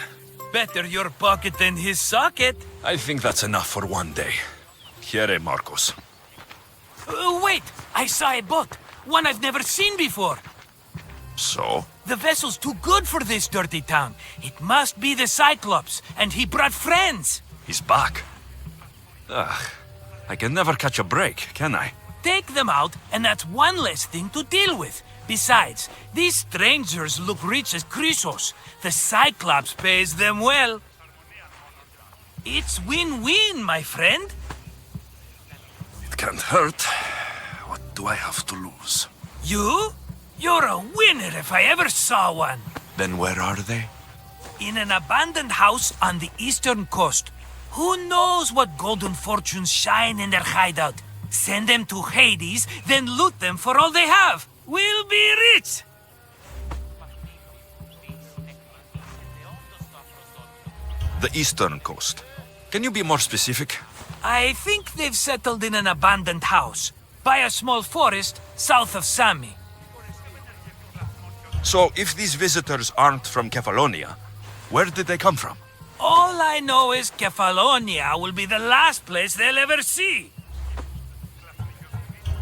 Better your pocket than his socket. I think that's enough for one day. Here, Marcos. Wait! I saw a boat. One I've never seen before. So? The vessel's too good for this dirty town. It must be the Cyclops, and he brought friends. He's back. Ugh. I can never catch a break, can I? Take them out, and that's one less thing to deal with. Besides, these strangers look rich as Chrysos. The Cyclops pays them well. It's win-win, my friend. It can't hurt. What do I have to lose? You? You're a winner if I ever saw one. Then where are they? In an abandoned house on the eastern coast. Who knows what golden fortunes shine in their hideout? Send them to Hades, then loot them for all they have. We'll be rich! The eastern coast. Can you be more specific? I think they've settled in an abandoned house, by a small forest south of Sami. So, if these visitors aren't from Kefalonia, where did they come from? All I know is Kefalonia will be the last place they'll ever see.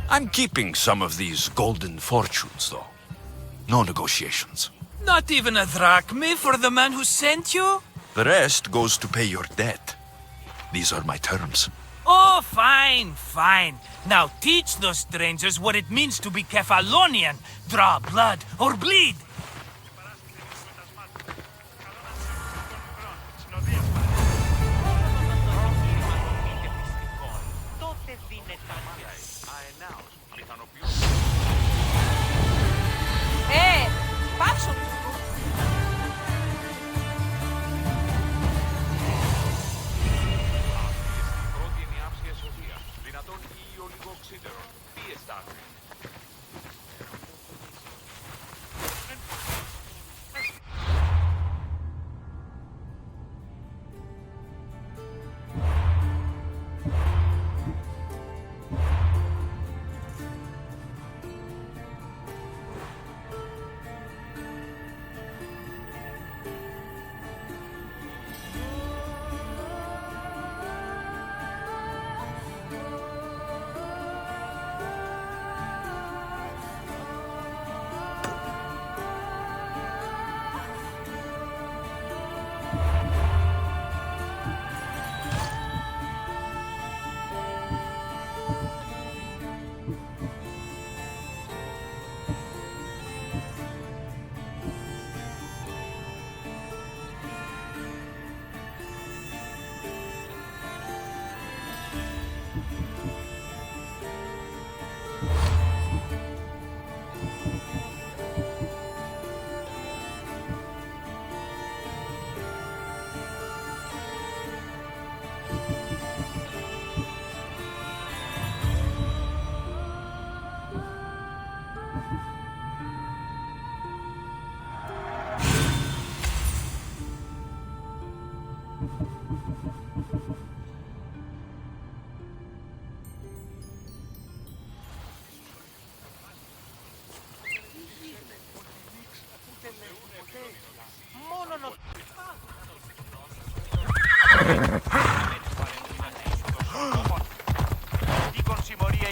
I'm keeping some of these golden fortunes, though. No negotiations. Not even a drachma for the man who sent you? The rest goes to pay your debt. These are my terms. Oh, fine, fine. Now teach those strangers what it means to be Kefalonian. Draw blood or bleed. Πάψω.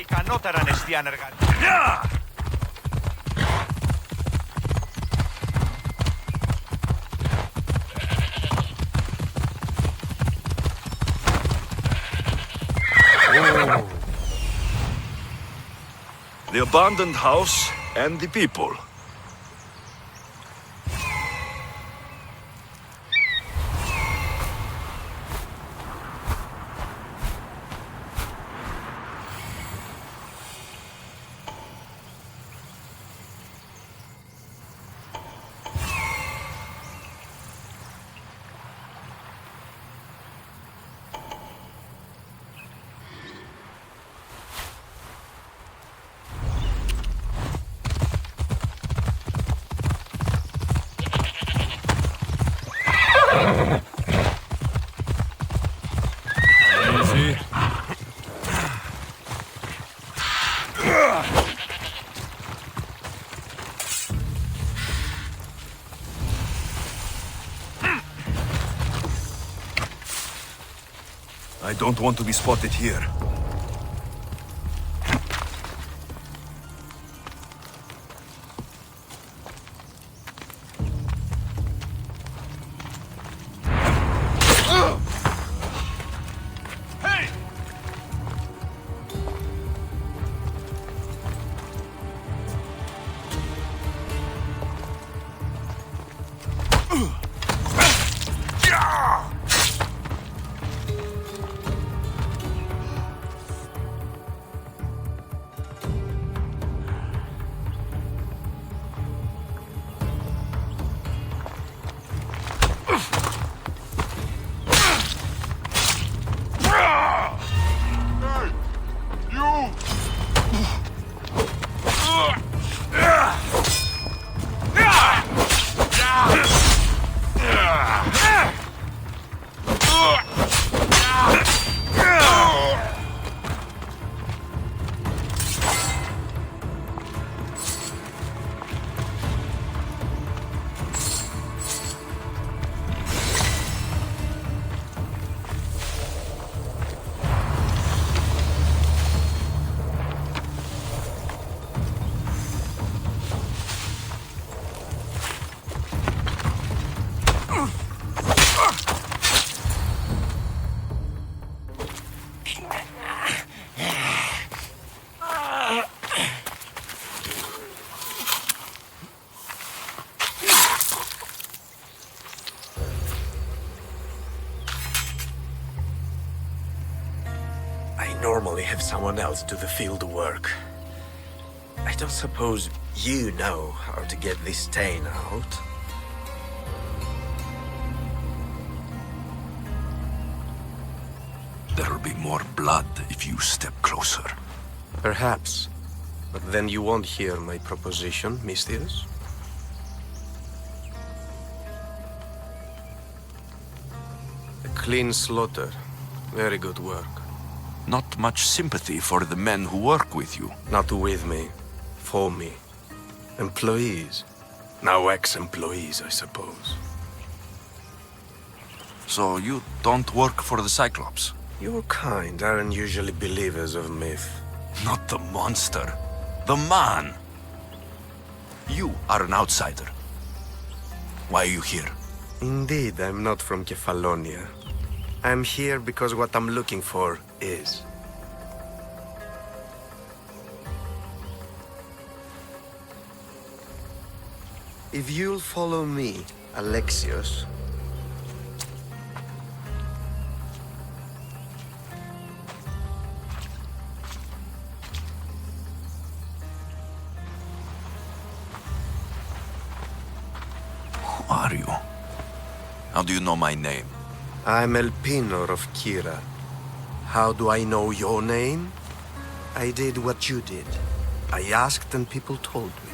ικανότεραν εστιαν εργαλεία. The abandoned house and the people. I don't want to be spotted here. Normally have someone else do the field work. I don't suppose you know how to get this stain out. There'll be more blood if you step closer. Perhaps. But then you won't hear my proposition, Mystios. A clean slaughter. Very good work. Not much sympathy for the men who work with you. Not with me. For me. Employees. Now ex-employees, I suppose. So you don't work for the Cyclops? Your kind aren't usually believers of myth. Not the monster. The man. You are an outsider. Why are you here? Indeed, I'm not from Kefalonia. I'm here because what I'm looking for is. If you'll follow me, Alexios. Who are you? How do you know my name? I'm Elpinor of Kira. How do I know your name? I did what you did. I asked and people told me.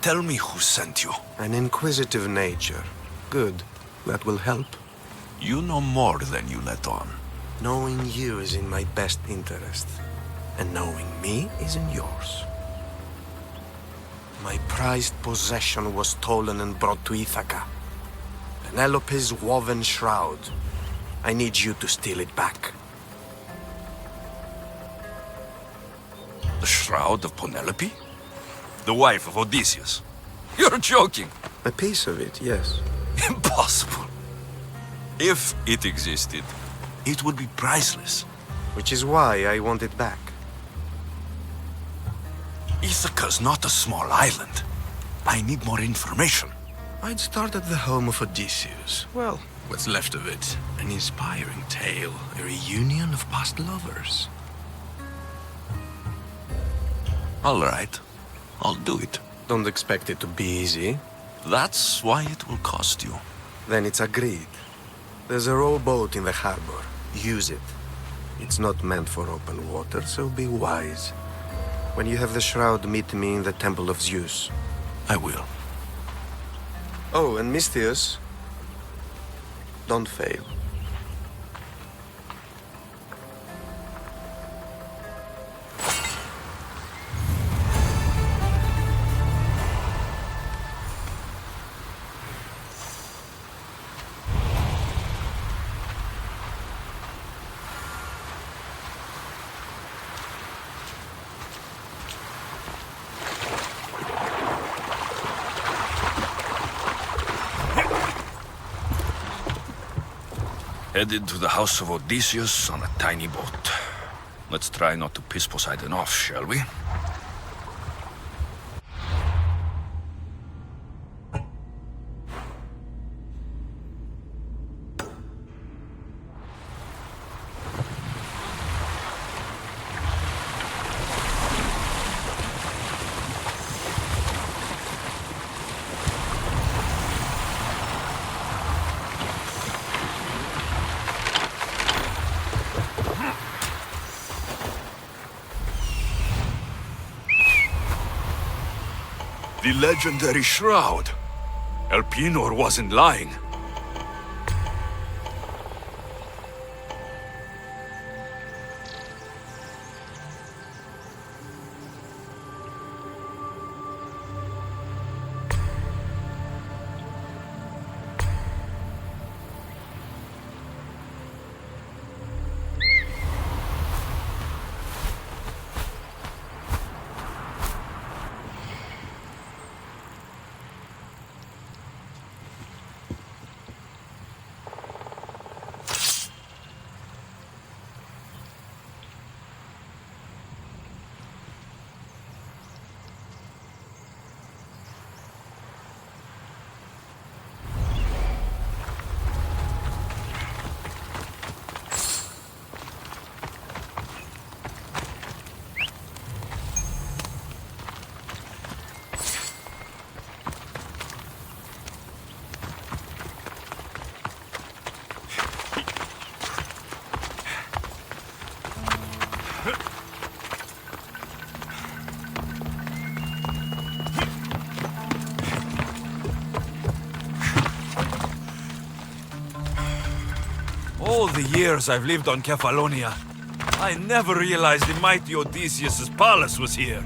Tell me who sent you. An inquisitive nature. Good. That will help. You know more than you let on. Knowing you is in my best interest. And knowing me is in yours. My prized possession was stolen and brought to Ithaca. Penelope's woven shroud. I need you to steal it back. The shroud of Penelope? The wife of Odysseus? You're joking! A piece of it, yes. Impossible. If it existed, it would be priceless. Which is why I want it back. Ithaca's not a small island. I need more information. I'd start at the home of Odysseus. Well, what's left of it. An inspiring tale, a reunion of past lovers. All right. I'll do it. Don't expect it to be easy. That's why it will cost you. Then it's agreed. There's a rowboat in the harbor. Use it. It's not meant for open water, so be wise. When you have the shroud, meet me in the Temple of Zeus. I will. Oh, and Misthios, don't fail. Headed to the house of Odysseus on a tiny boat. Let's try not to piss Poseidon off, shall we? The legendary shroud. Elpenor wasn't lying. All the years I've lived on Kefalonia, I never realized the mighty Odysseus' palace was here.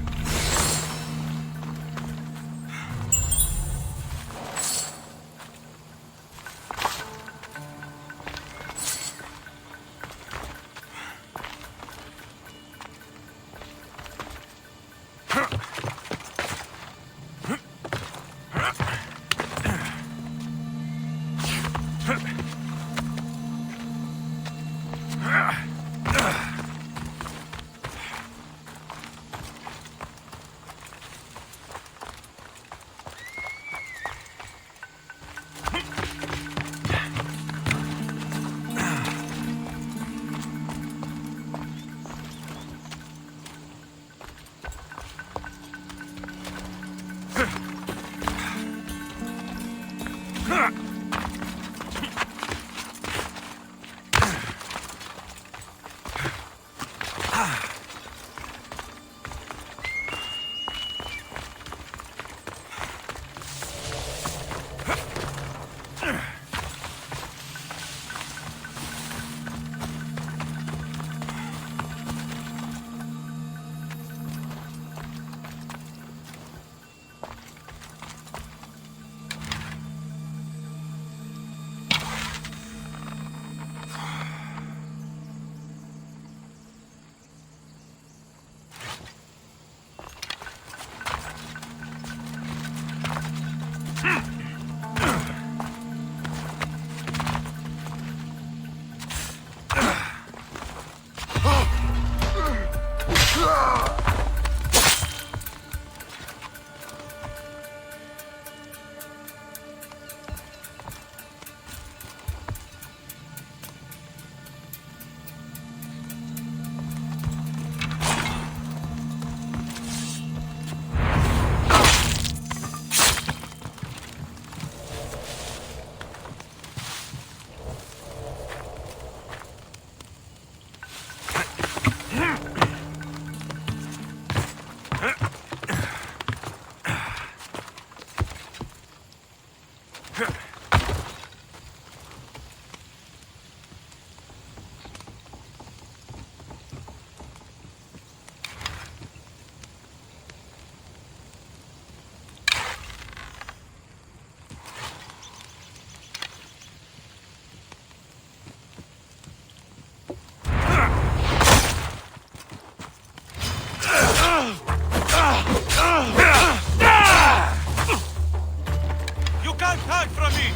back from me!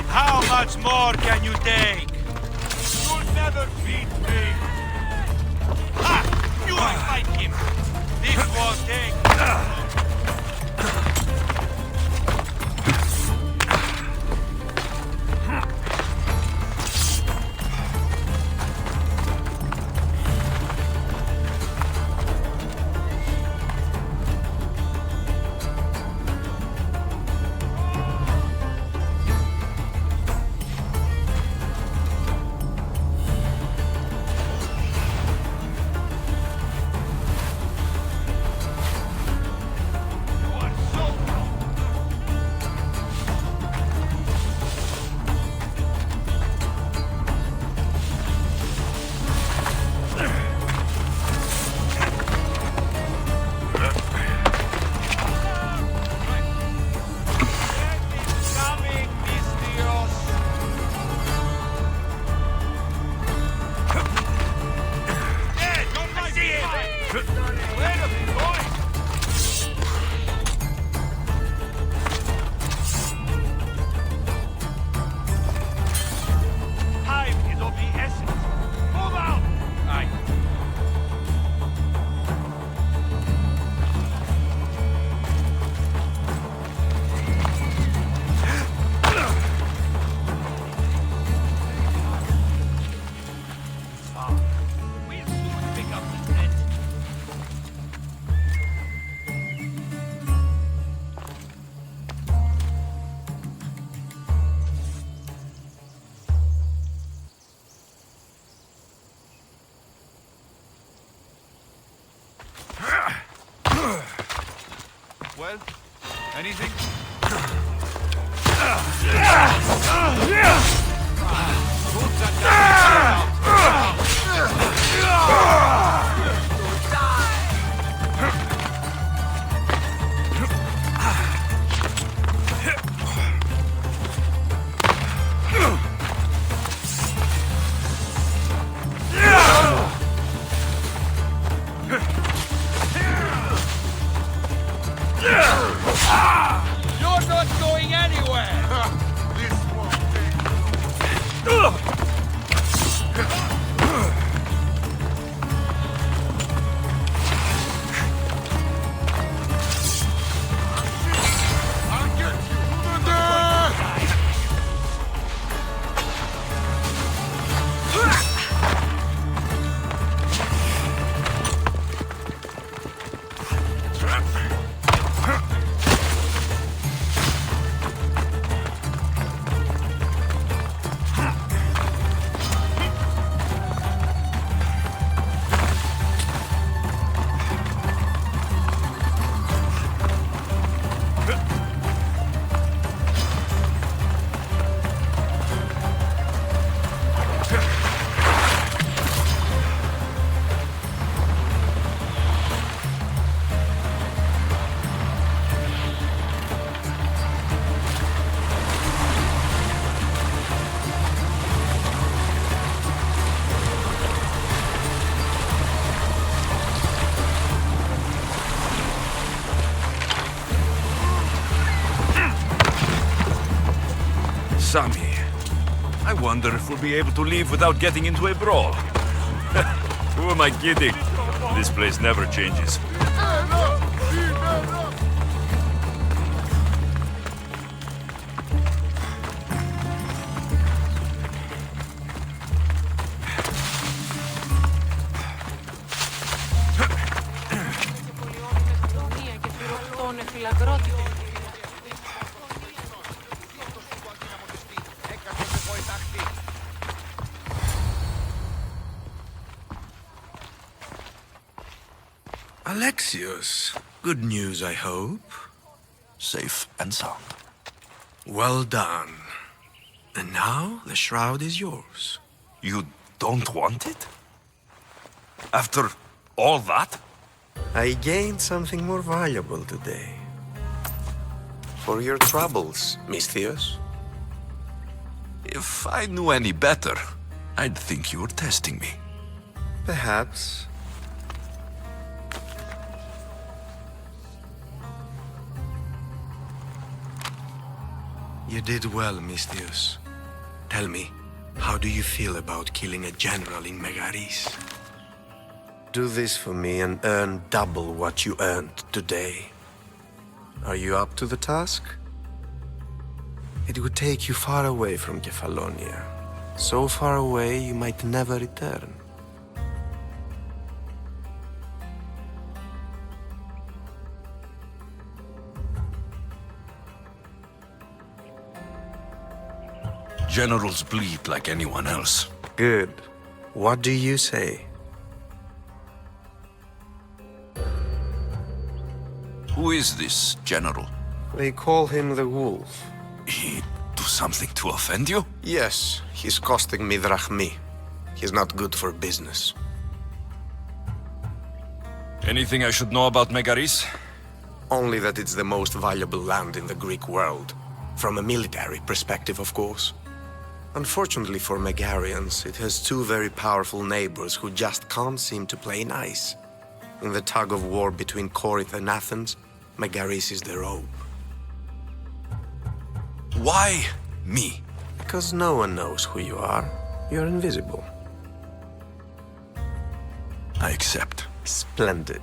How much more can you take? You'll never beat me! Ha! You will fight him! This won't take... Well, anything? You're not going anywhere! Sammy, I wonder if we'll be able to leave without getting into a brawl. Who am I kidding? This place never changes. Alexios, good news, I hope. Safe and sound. Well done. And now the shroud is yours. You don't want it? After all that? I gained something more valuable today. For your troubles, Mythilios. If I knew any better, I'd think you were testing me. Perhaps. You did well, Mythilios. Tell me, how do you feel about killing a general in Megaris? Do this for me and earn double what you earned today. Are you up to the task? It would take you far away from Kefalonia. So far away you might never return. Generals bleed like anyone else. Good. What do you say? Who is this general? They call him the Wolf. He do something to offend you? Yes, he's costing me drachmi. He's not good for business. Anything I should know about Megaris? Only that it's the most valuable land in the Greek world. From a military perspective, of course. Unfortunately for Megarians, it has two very powerful neighbors who just can't seem to play nice. In the tug-of-war between Corinth and Athens, Megaris is the rope. Why me? Because no one knows who you are. You're invisible. I accept. Splendid.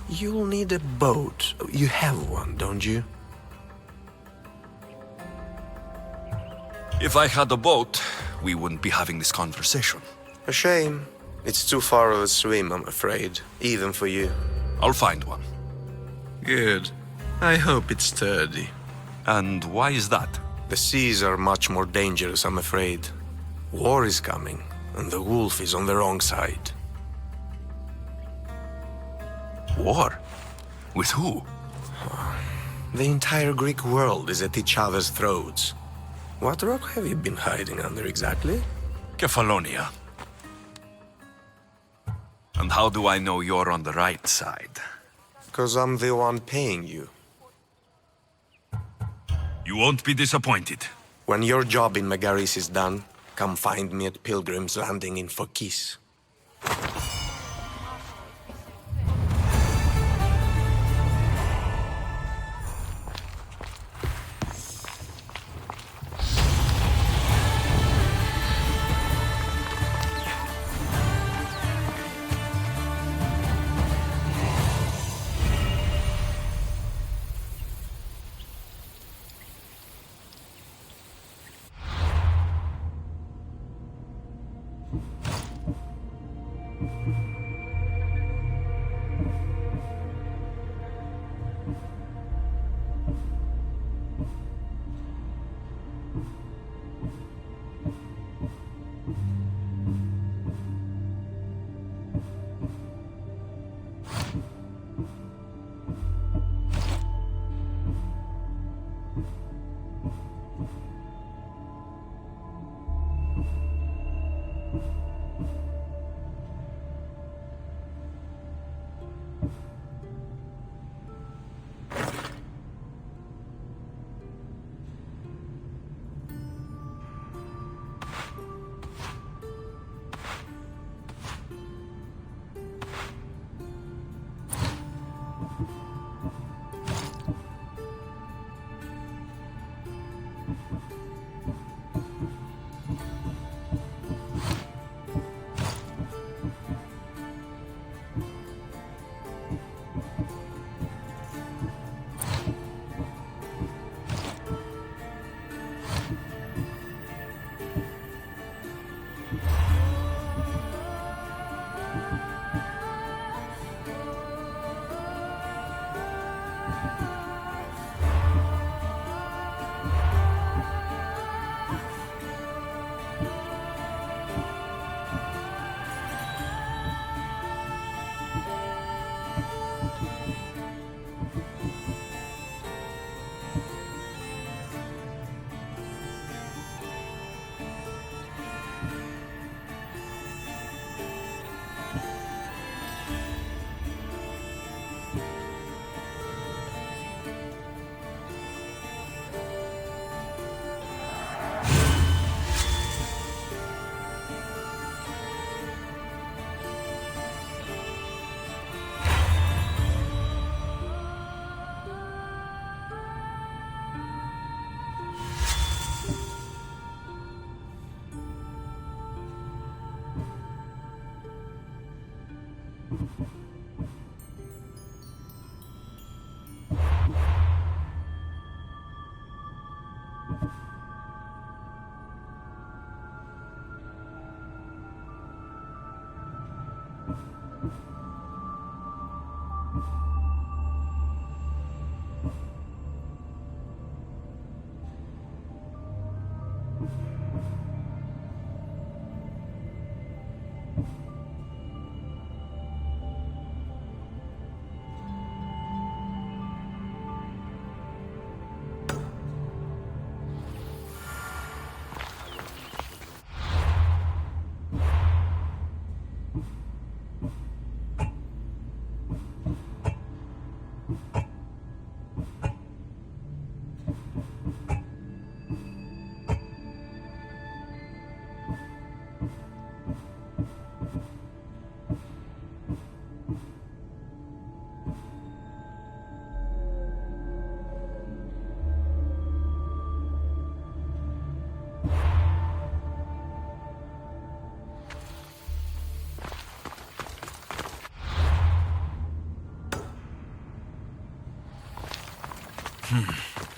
You'll need a boat. You have one, don't you? If I had a boat, we wouldn't be having this conversation. A shame. It's too far of a swim, I'm afraid. Even for you. I'll find one. Good. I hope it's sturdy. And why is that? The seas are much more dangerous, I'm afraid. War is coming, and the wolf is on the wrong side. War? With who? The entire Greek world is at each other's throats. What rock have you been hiding under exactly? Kefalonia. And how do I know you're on the right side? Because I'm the one paying you. You won't be disappointed. When your job in Megaris is done, come find me at Pilgrim's Landing in Phokis.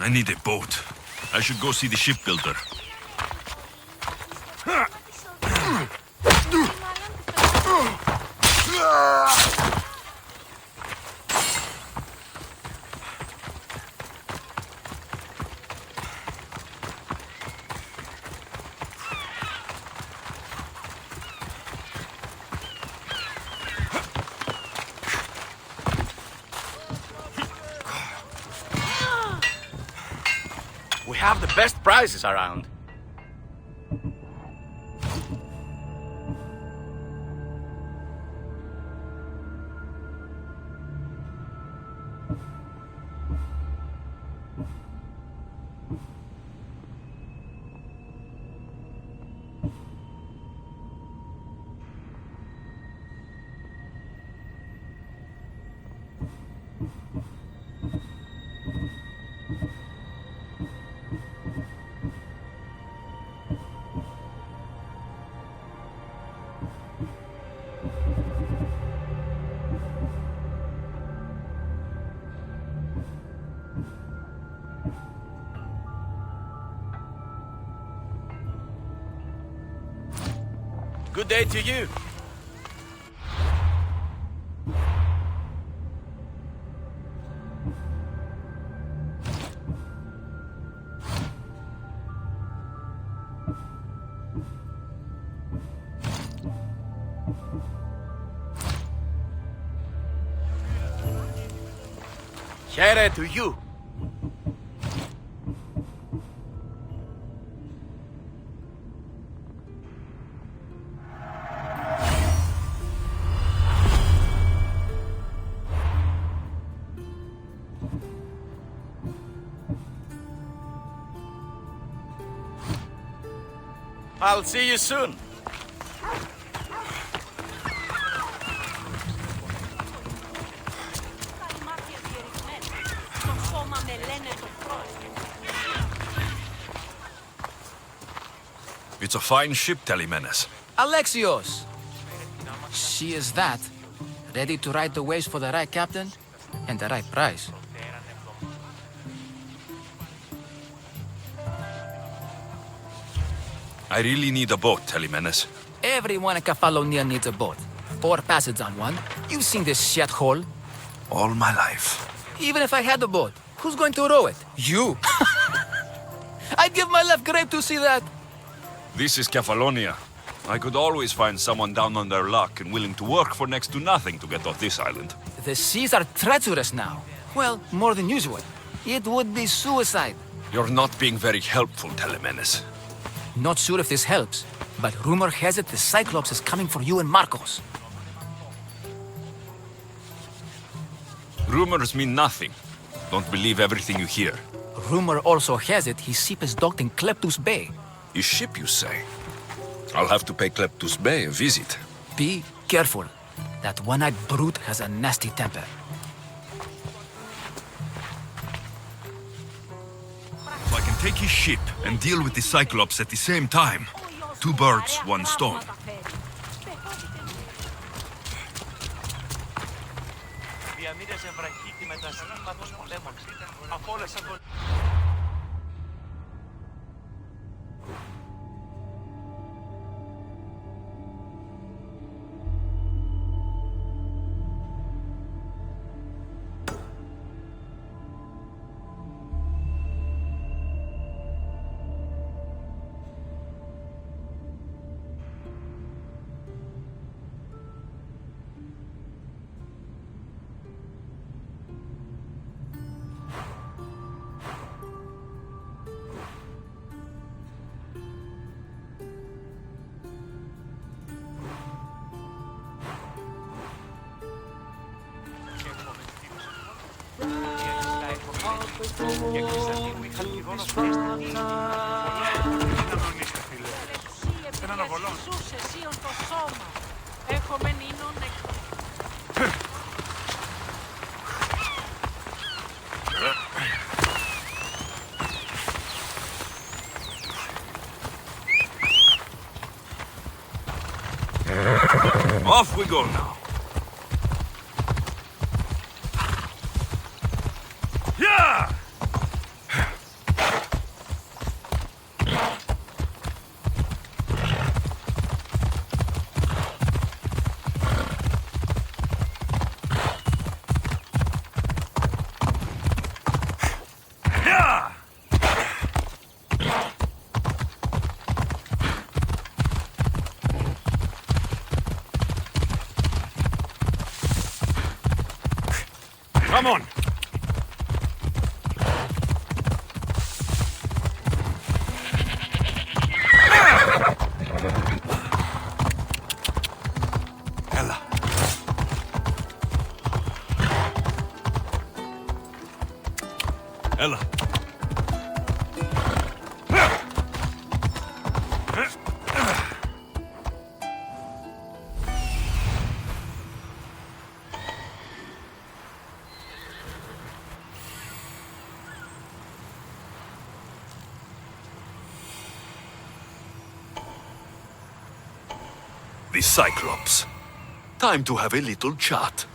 I need a boat. I should go see the shipbuilder. We have the best prizes around. Good day to you. Here to you. I'll see you soon. It's a fine ship, Telemenes. Alexios! She is that. Ready to ride the waves for the right captain and the right price. I really need a boat, Telemenes. Everyone in Kefalonia needs a boat. 4 passage on one. You've seen this shithole. All my life. Even if I had a boat, who's going to row it? You! I'd give my left grape to see that. This is Kefalonia. I could always find someone down on their luck and willing to work for next to nothing to get off this island. The seas are treacherous now. Well, more than usual. It would be suicide. You're not being very helpful, Telemenes. Not sure if this helps, but rumor has it the Cyclops is coming for you and Marcos. Rumors mean nothing. Don't believe everything you hear. Rumor also has it his ship is docked in Kleptus Bay. His ship, you say? I'll have to pay Kleptus Bay a visit. Be careful. That one-eyed brute has a nasty temper. If I can take his ship and deal with the Cyclops at the same time, 2 birds, 1 stone. Και Κωνσταντίνου είχα λιγότερο σχέση στην τύχη. Έναν οβολόν. Ζούσε σίον το σώμα. Έχω μεν ίνον εκτός. Off we go now. Yeah! Come on! Ella. Ella. The Cyclops. Time to have a little chat.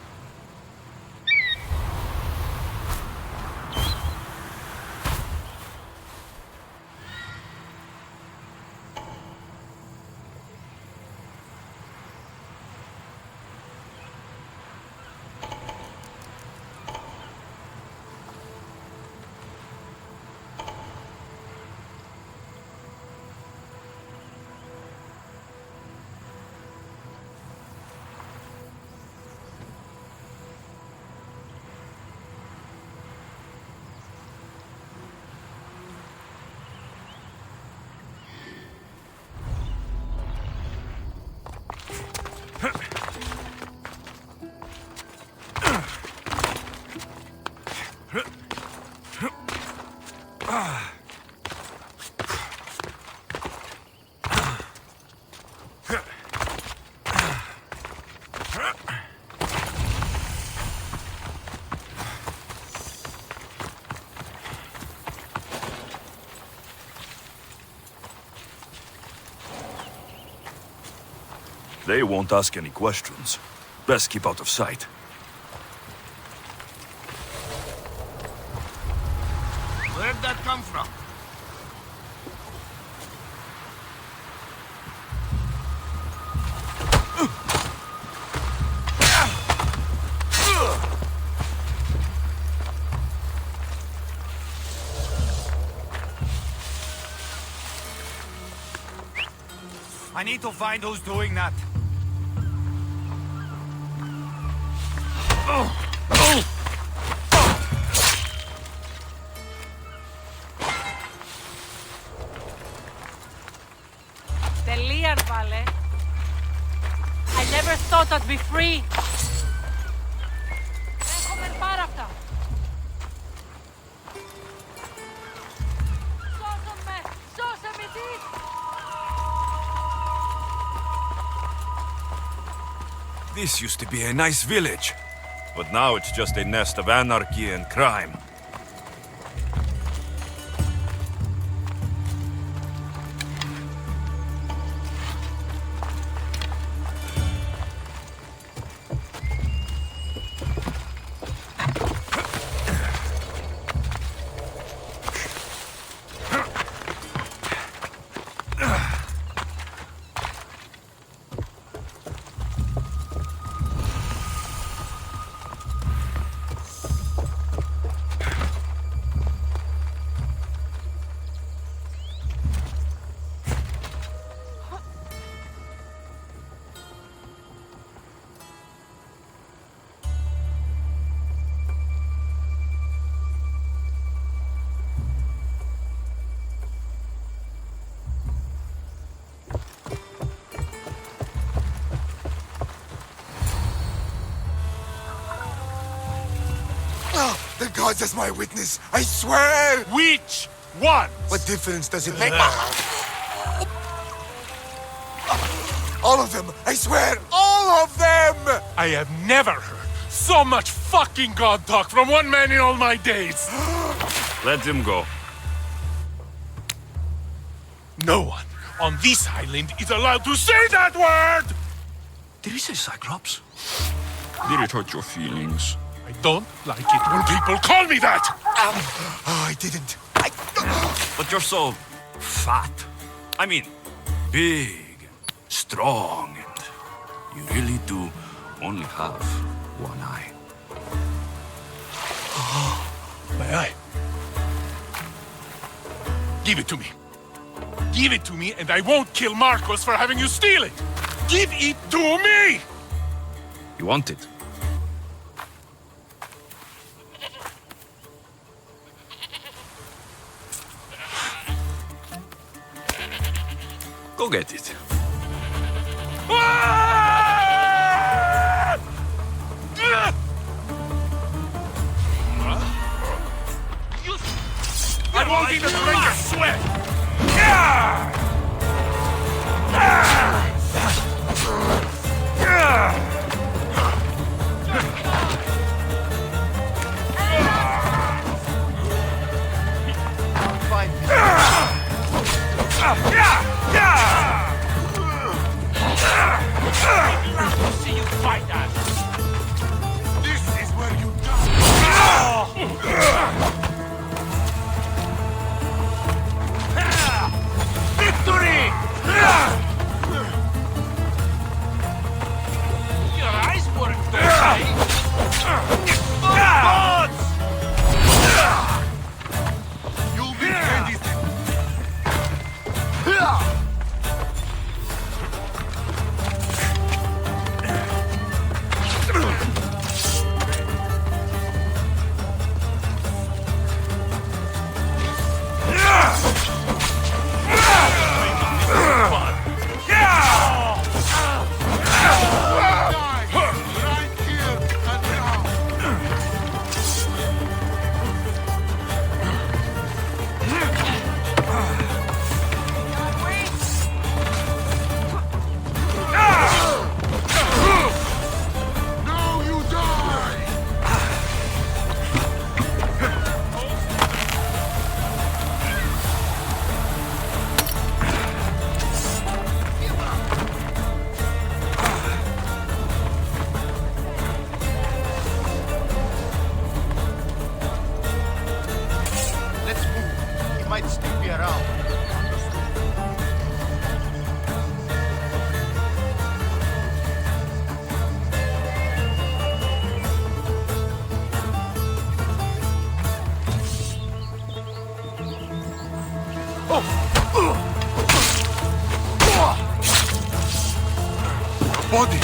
They won't ask any questions. Best keep out of sight. Where'd that come from? I need to find who's doing that. Τελείαν, βάλε. I never thought I'd be free. Έχουμε πάρα αυτά. Σώσε με! Σώσε με τι! This used to be a nice village, but now it's just a nest of anarchy and crime. the gods as my witness, I swear! Which one? What difference does it make? All of them! I swear, all of them! I have never heard so much fucking god talk from one man in all my days. Let him go. No one on this island is allowed to say that word! Did he say Cyclops? Did it hurt your feelings? I don't like it when people call me that! Oh, I didn't. But you're so fat. I mean, big, strong, and you really do only have one eye. My eye. Give it to me. Give it to me and I won't kill Marcos for having you steal it! Give it to me! You want it? Go get it. I won't even drink your sweat! See you fight us. This is where you die. Victory! Your eyes weren't those gods! You'll be ready. Body!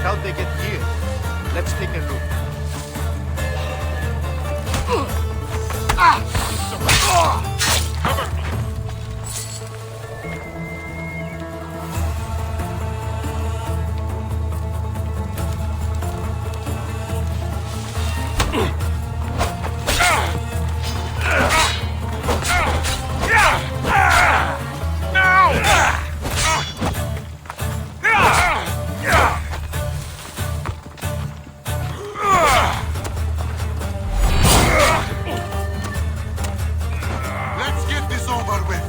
How'd they get here? Let's take a look. Cover me! Let's get this over with.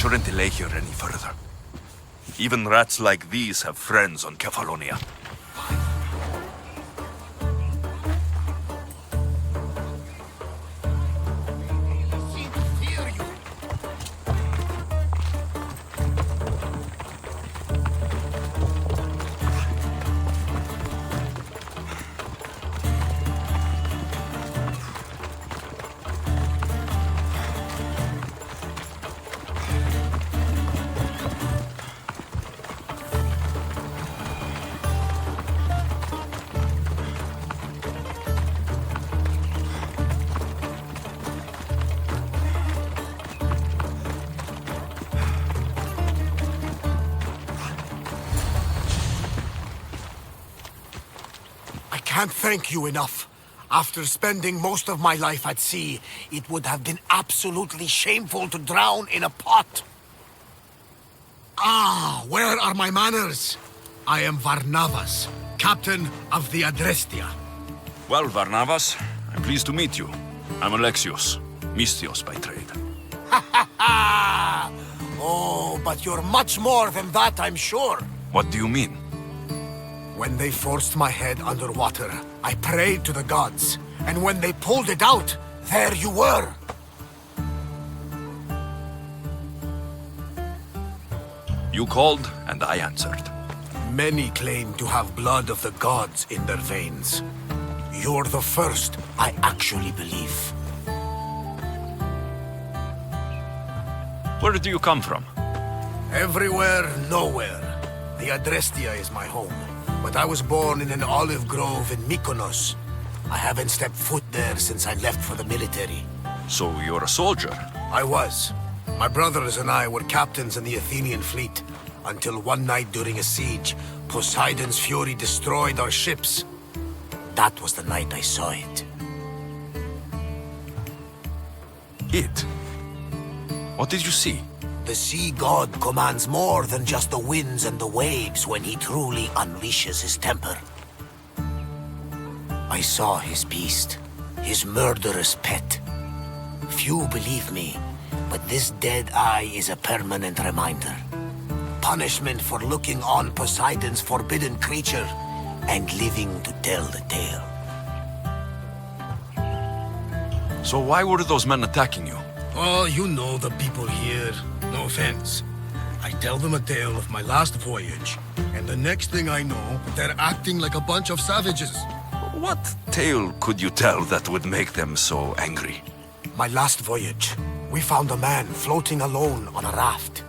shouldn't delay here any further. Even rats like these have friends on Kefalonia. I can't thank you enough. After spending most of my life at sea, it would have been absolutely shameful to drown in a pot. Ah, where are my manners? I am Varnavas, captain of the Adrestia. Well, Varnavas, I'm pleased to meet you. I'm Alexios, Mystios by trade. Oh, but you're much more than that, I'm sure. What do you mean? When they forced my head underwater, I prayed to the gods. And when they pulled it out, there you were. You called, and I answered. Many claim to have blood of the gods in their veins. You're the first I actually believe. Where do you come from? Everywhere, nowhere. The Adrestia is my home. But I was born in an olive grove in Mykonos. I haven't stepped foot there since I left for the military. So you're a soldier? I was. My brothers and I were captains in the Athenian fleet, until one night during a siege, Poseidon's fury destroyed our ships. That was the night I saw it. It? What did you see? The sea god commands more than just the winds and the waves when he truly unleashes his temper. I saw his beast, his murderous pet. Few believe me, but this dead eye is a permanent reminder. Punishment for looking on Poseidon's forbidden creature and living to tell the tale. So why were those men attacking you? Oh, you know the people here. No offense. I tell them a tale of my last voyage, and the next thing I know, they're acting like a bunch of savages. What tale could you tell that would make them so angry? My last voyage, we found a man floating alone on a raft.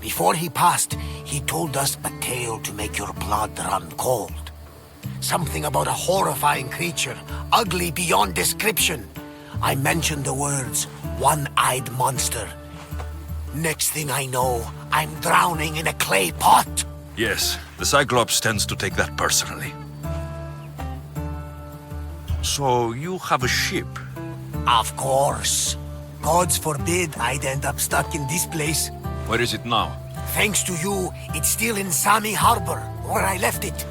Before he passed, he told us a tale to make your blood run cold. Something about a horrifying creature, ugly beyond description. I mentioned the words, one-eyed monster. Next thing I know, I'm drowning in a clay pot. Yes, the Cyclops tends to take that personally. So you have a ship? Of course. Gods forbid I'd end up stuck in this place. Where is it now? Thanks to you, it's still in Sami Harbor, where I left it.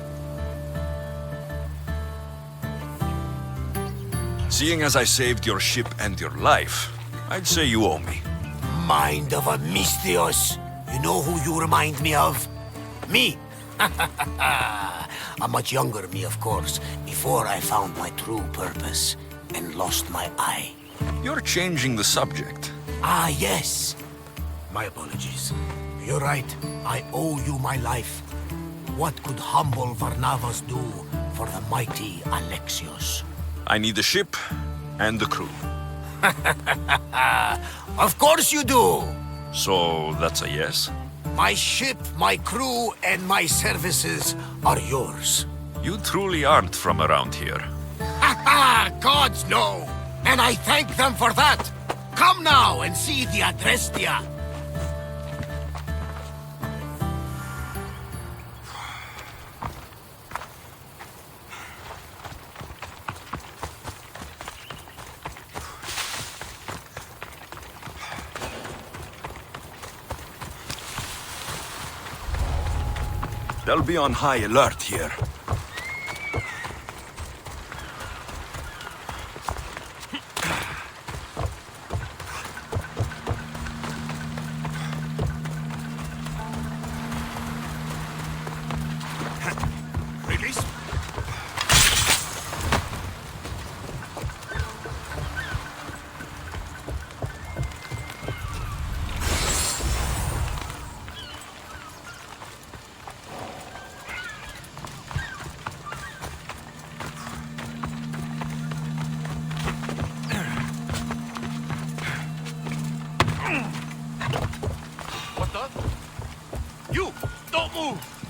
Seeing as I saved your ship and your life, I'd say you owe me. Mind of a Mystios. You know who you remind me of? Me. A much younger me, of course, before I found my true purpose and lost my eye. You're changing the subject. Ah, yes. My apologies. You're right. I owe you my life. What could humble Varnavas do for the mighty Alexios? I need the ship and the crew. Of course you do! So that's a yes? My ship, my crew, and my services are yours. You truly aren't from around here. Ha ha! Gods know! And I thank them for that! Come now and see the Adrestia! They'll be on high alert here. You! Don't move!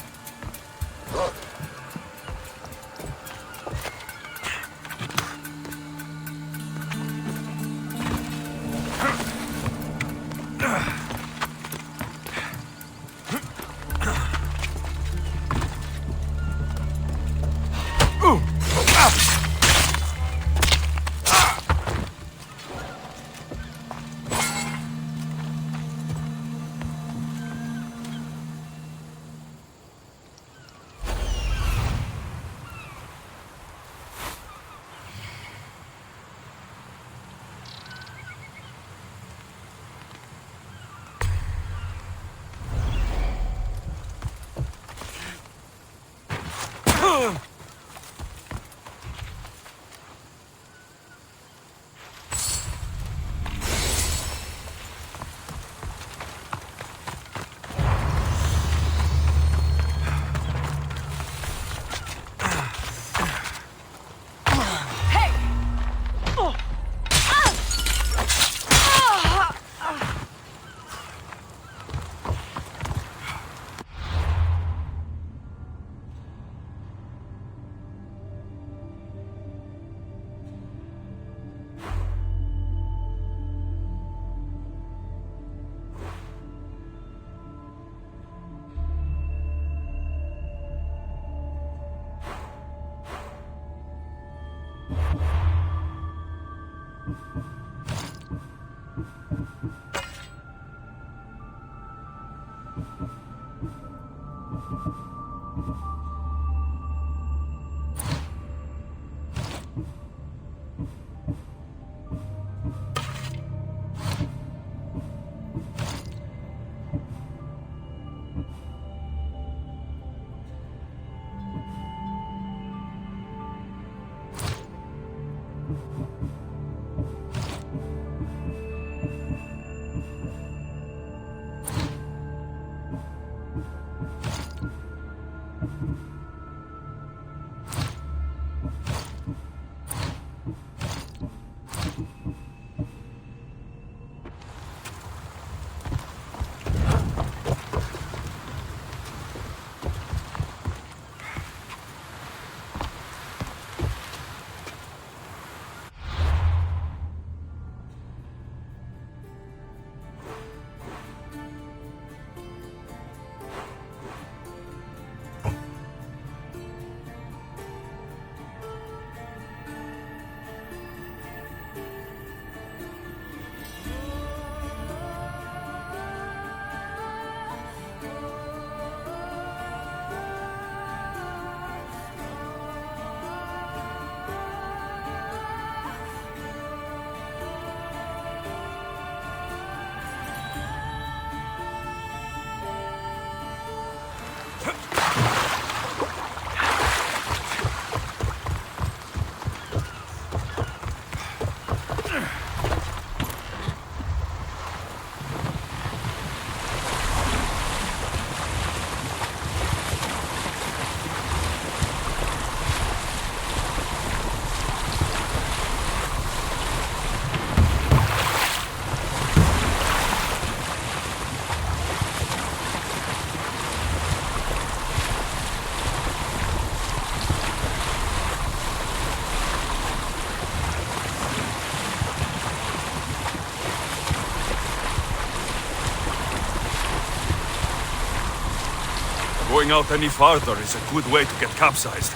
Going out any farther is a good way to get capsized.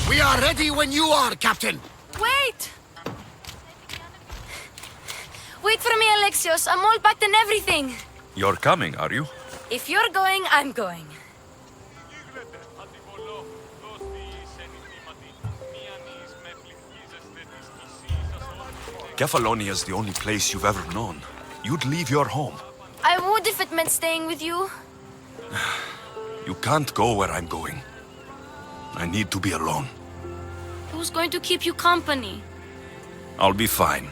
We are ready when you are, Captain. Wait! Wait, Wait for me, Alexios. I'm all packed and everything. You're coming, are you? If you're going, I'm going. Kefalonia is the only place you've ever known. You'd leave your home. I would if it meant staying with you. You can't go where I'm going. I need to be alone. Who's going to keep you company? I'll be fine.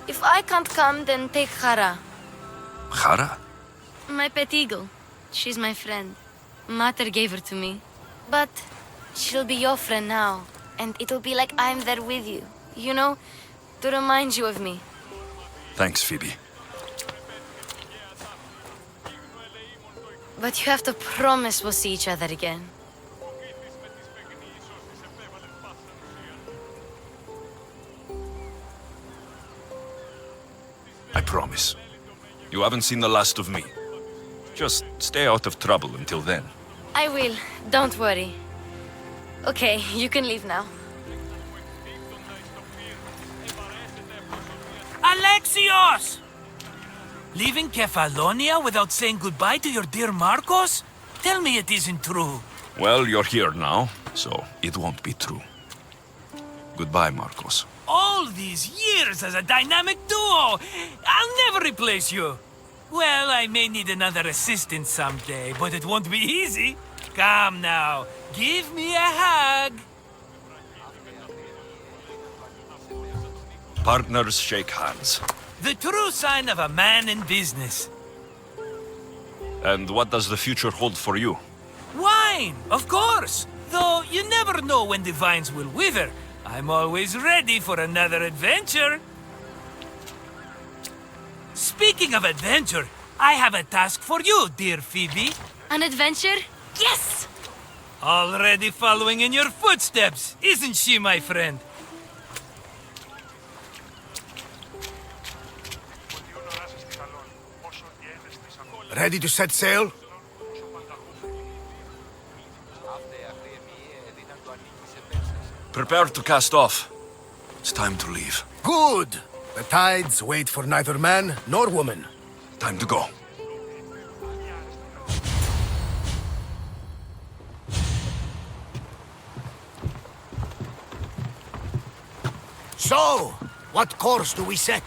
If I can't come, then take Hara. Hara? My pet eagle. She's my friend. Mater gave her to me. But she'll be your friend now. And it'll be like I'm there with you. You know, to remind you of me. Thanks, Phoebe. But you have to promise we'll see each other again. I promise. You haven't seen the last of me. Just stay out of trouble until then. I will. Don't worry. Okay, you can leave now. Alexios! Leaving Kefalonia without saying goodbye to your dear Marcos? Tell me it isn't true. Well, you're here now, so it won't be true. Goodbye, Marcos. All these years as a dynamic duo! I'll never replace you! Well, I may need another assistant someday, but it won't be easy. Come now, give me a hug. Partners shake hands. The true sign of a man in business. And what does the future hold for you? Wine, of course! Though you never know when the vines will wither. I'm always ready for another adventure. Speaking of adventure, I have a task for you, dear Phoebe. An adventure? Yes! Already following in your footsteps, isn't she, my friend? Ready to set sail? Prepare to cast off. It's time to leave. Good! The tides wait for neither man nor woman. Time to go. So, what course do we set?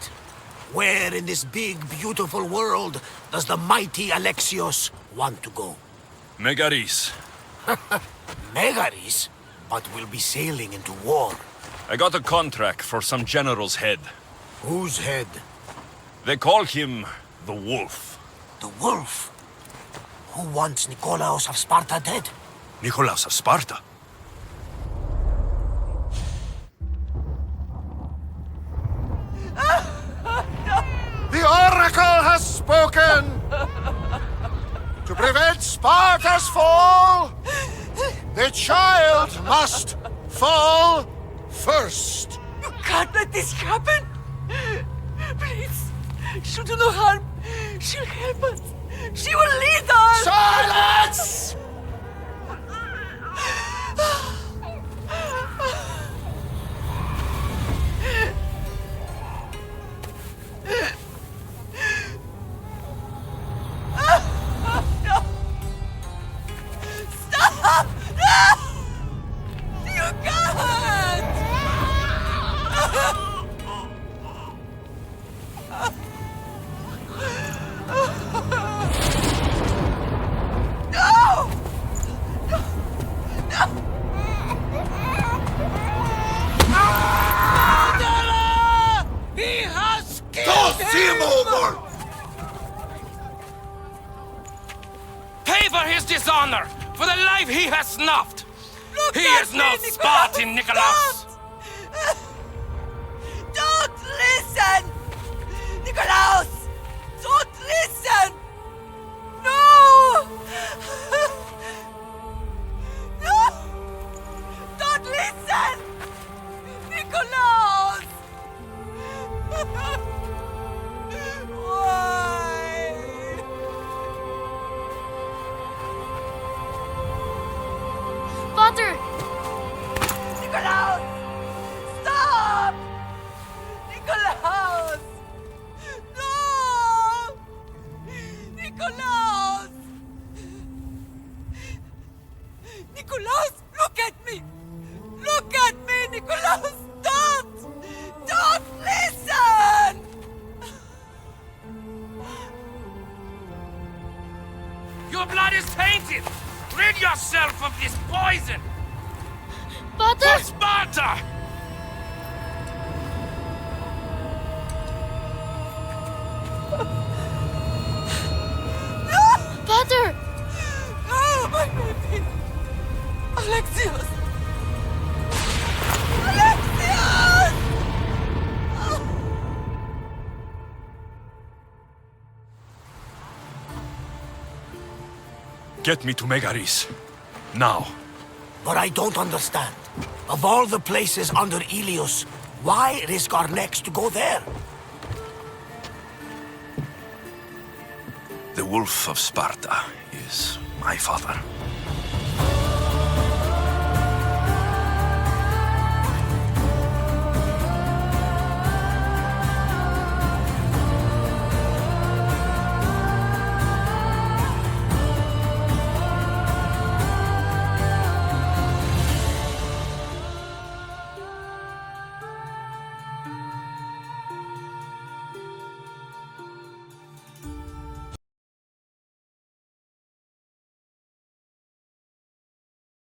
Where in this big, beautiful world does the mighty Alexios want to go? Megaris. Megaris? But we'll be sailing into war. I got a contract for some general's head. Whose head? They call him the Wolf. The Wolf? Who wants Nikolaos of Sparta dead? Nikolaos of Sparta? The Oracle has spoken! To prevent Sparta's fall, the child must fall first. You can't let this happen! Please, she'll do no harm. She'll help us. She will lead us! Silence! Stop! No! You can't! No! No! Murderer! He has killed Toss him over! Pay for his dishonor, for the life he has snuffed. Look He at is no me, Spartan, Nikolaos. Don't listen! Nikolaos! Don't listen! No! No! Don't listen! Nikolaos! Why? Father! Nikolaos! Stop! Nikolaos, look at me! Look at me, Nikolaos! Don't! Don't listen! Your blood is tainted! Rid yourself of this poison! Pater! For Sparta! Pater! Oh, my baby! Alexios! Alexios! Get me to Megaris. Now. But I don't understand. Of all the places under Ilios, why risk our necks to go there? The Wolf of Sparta is my father.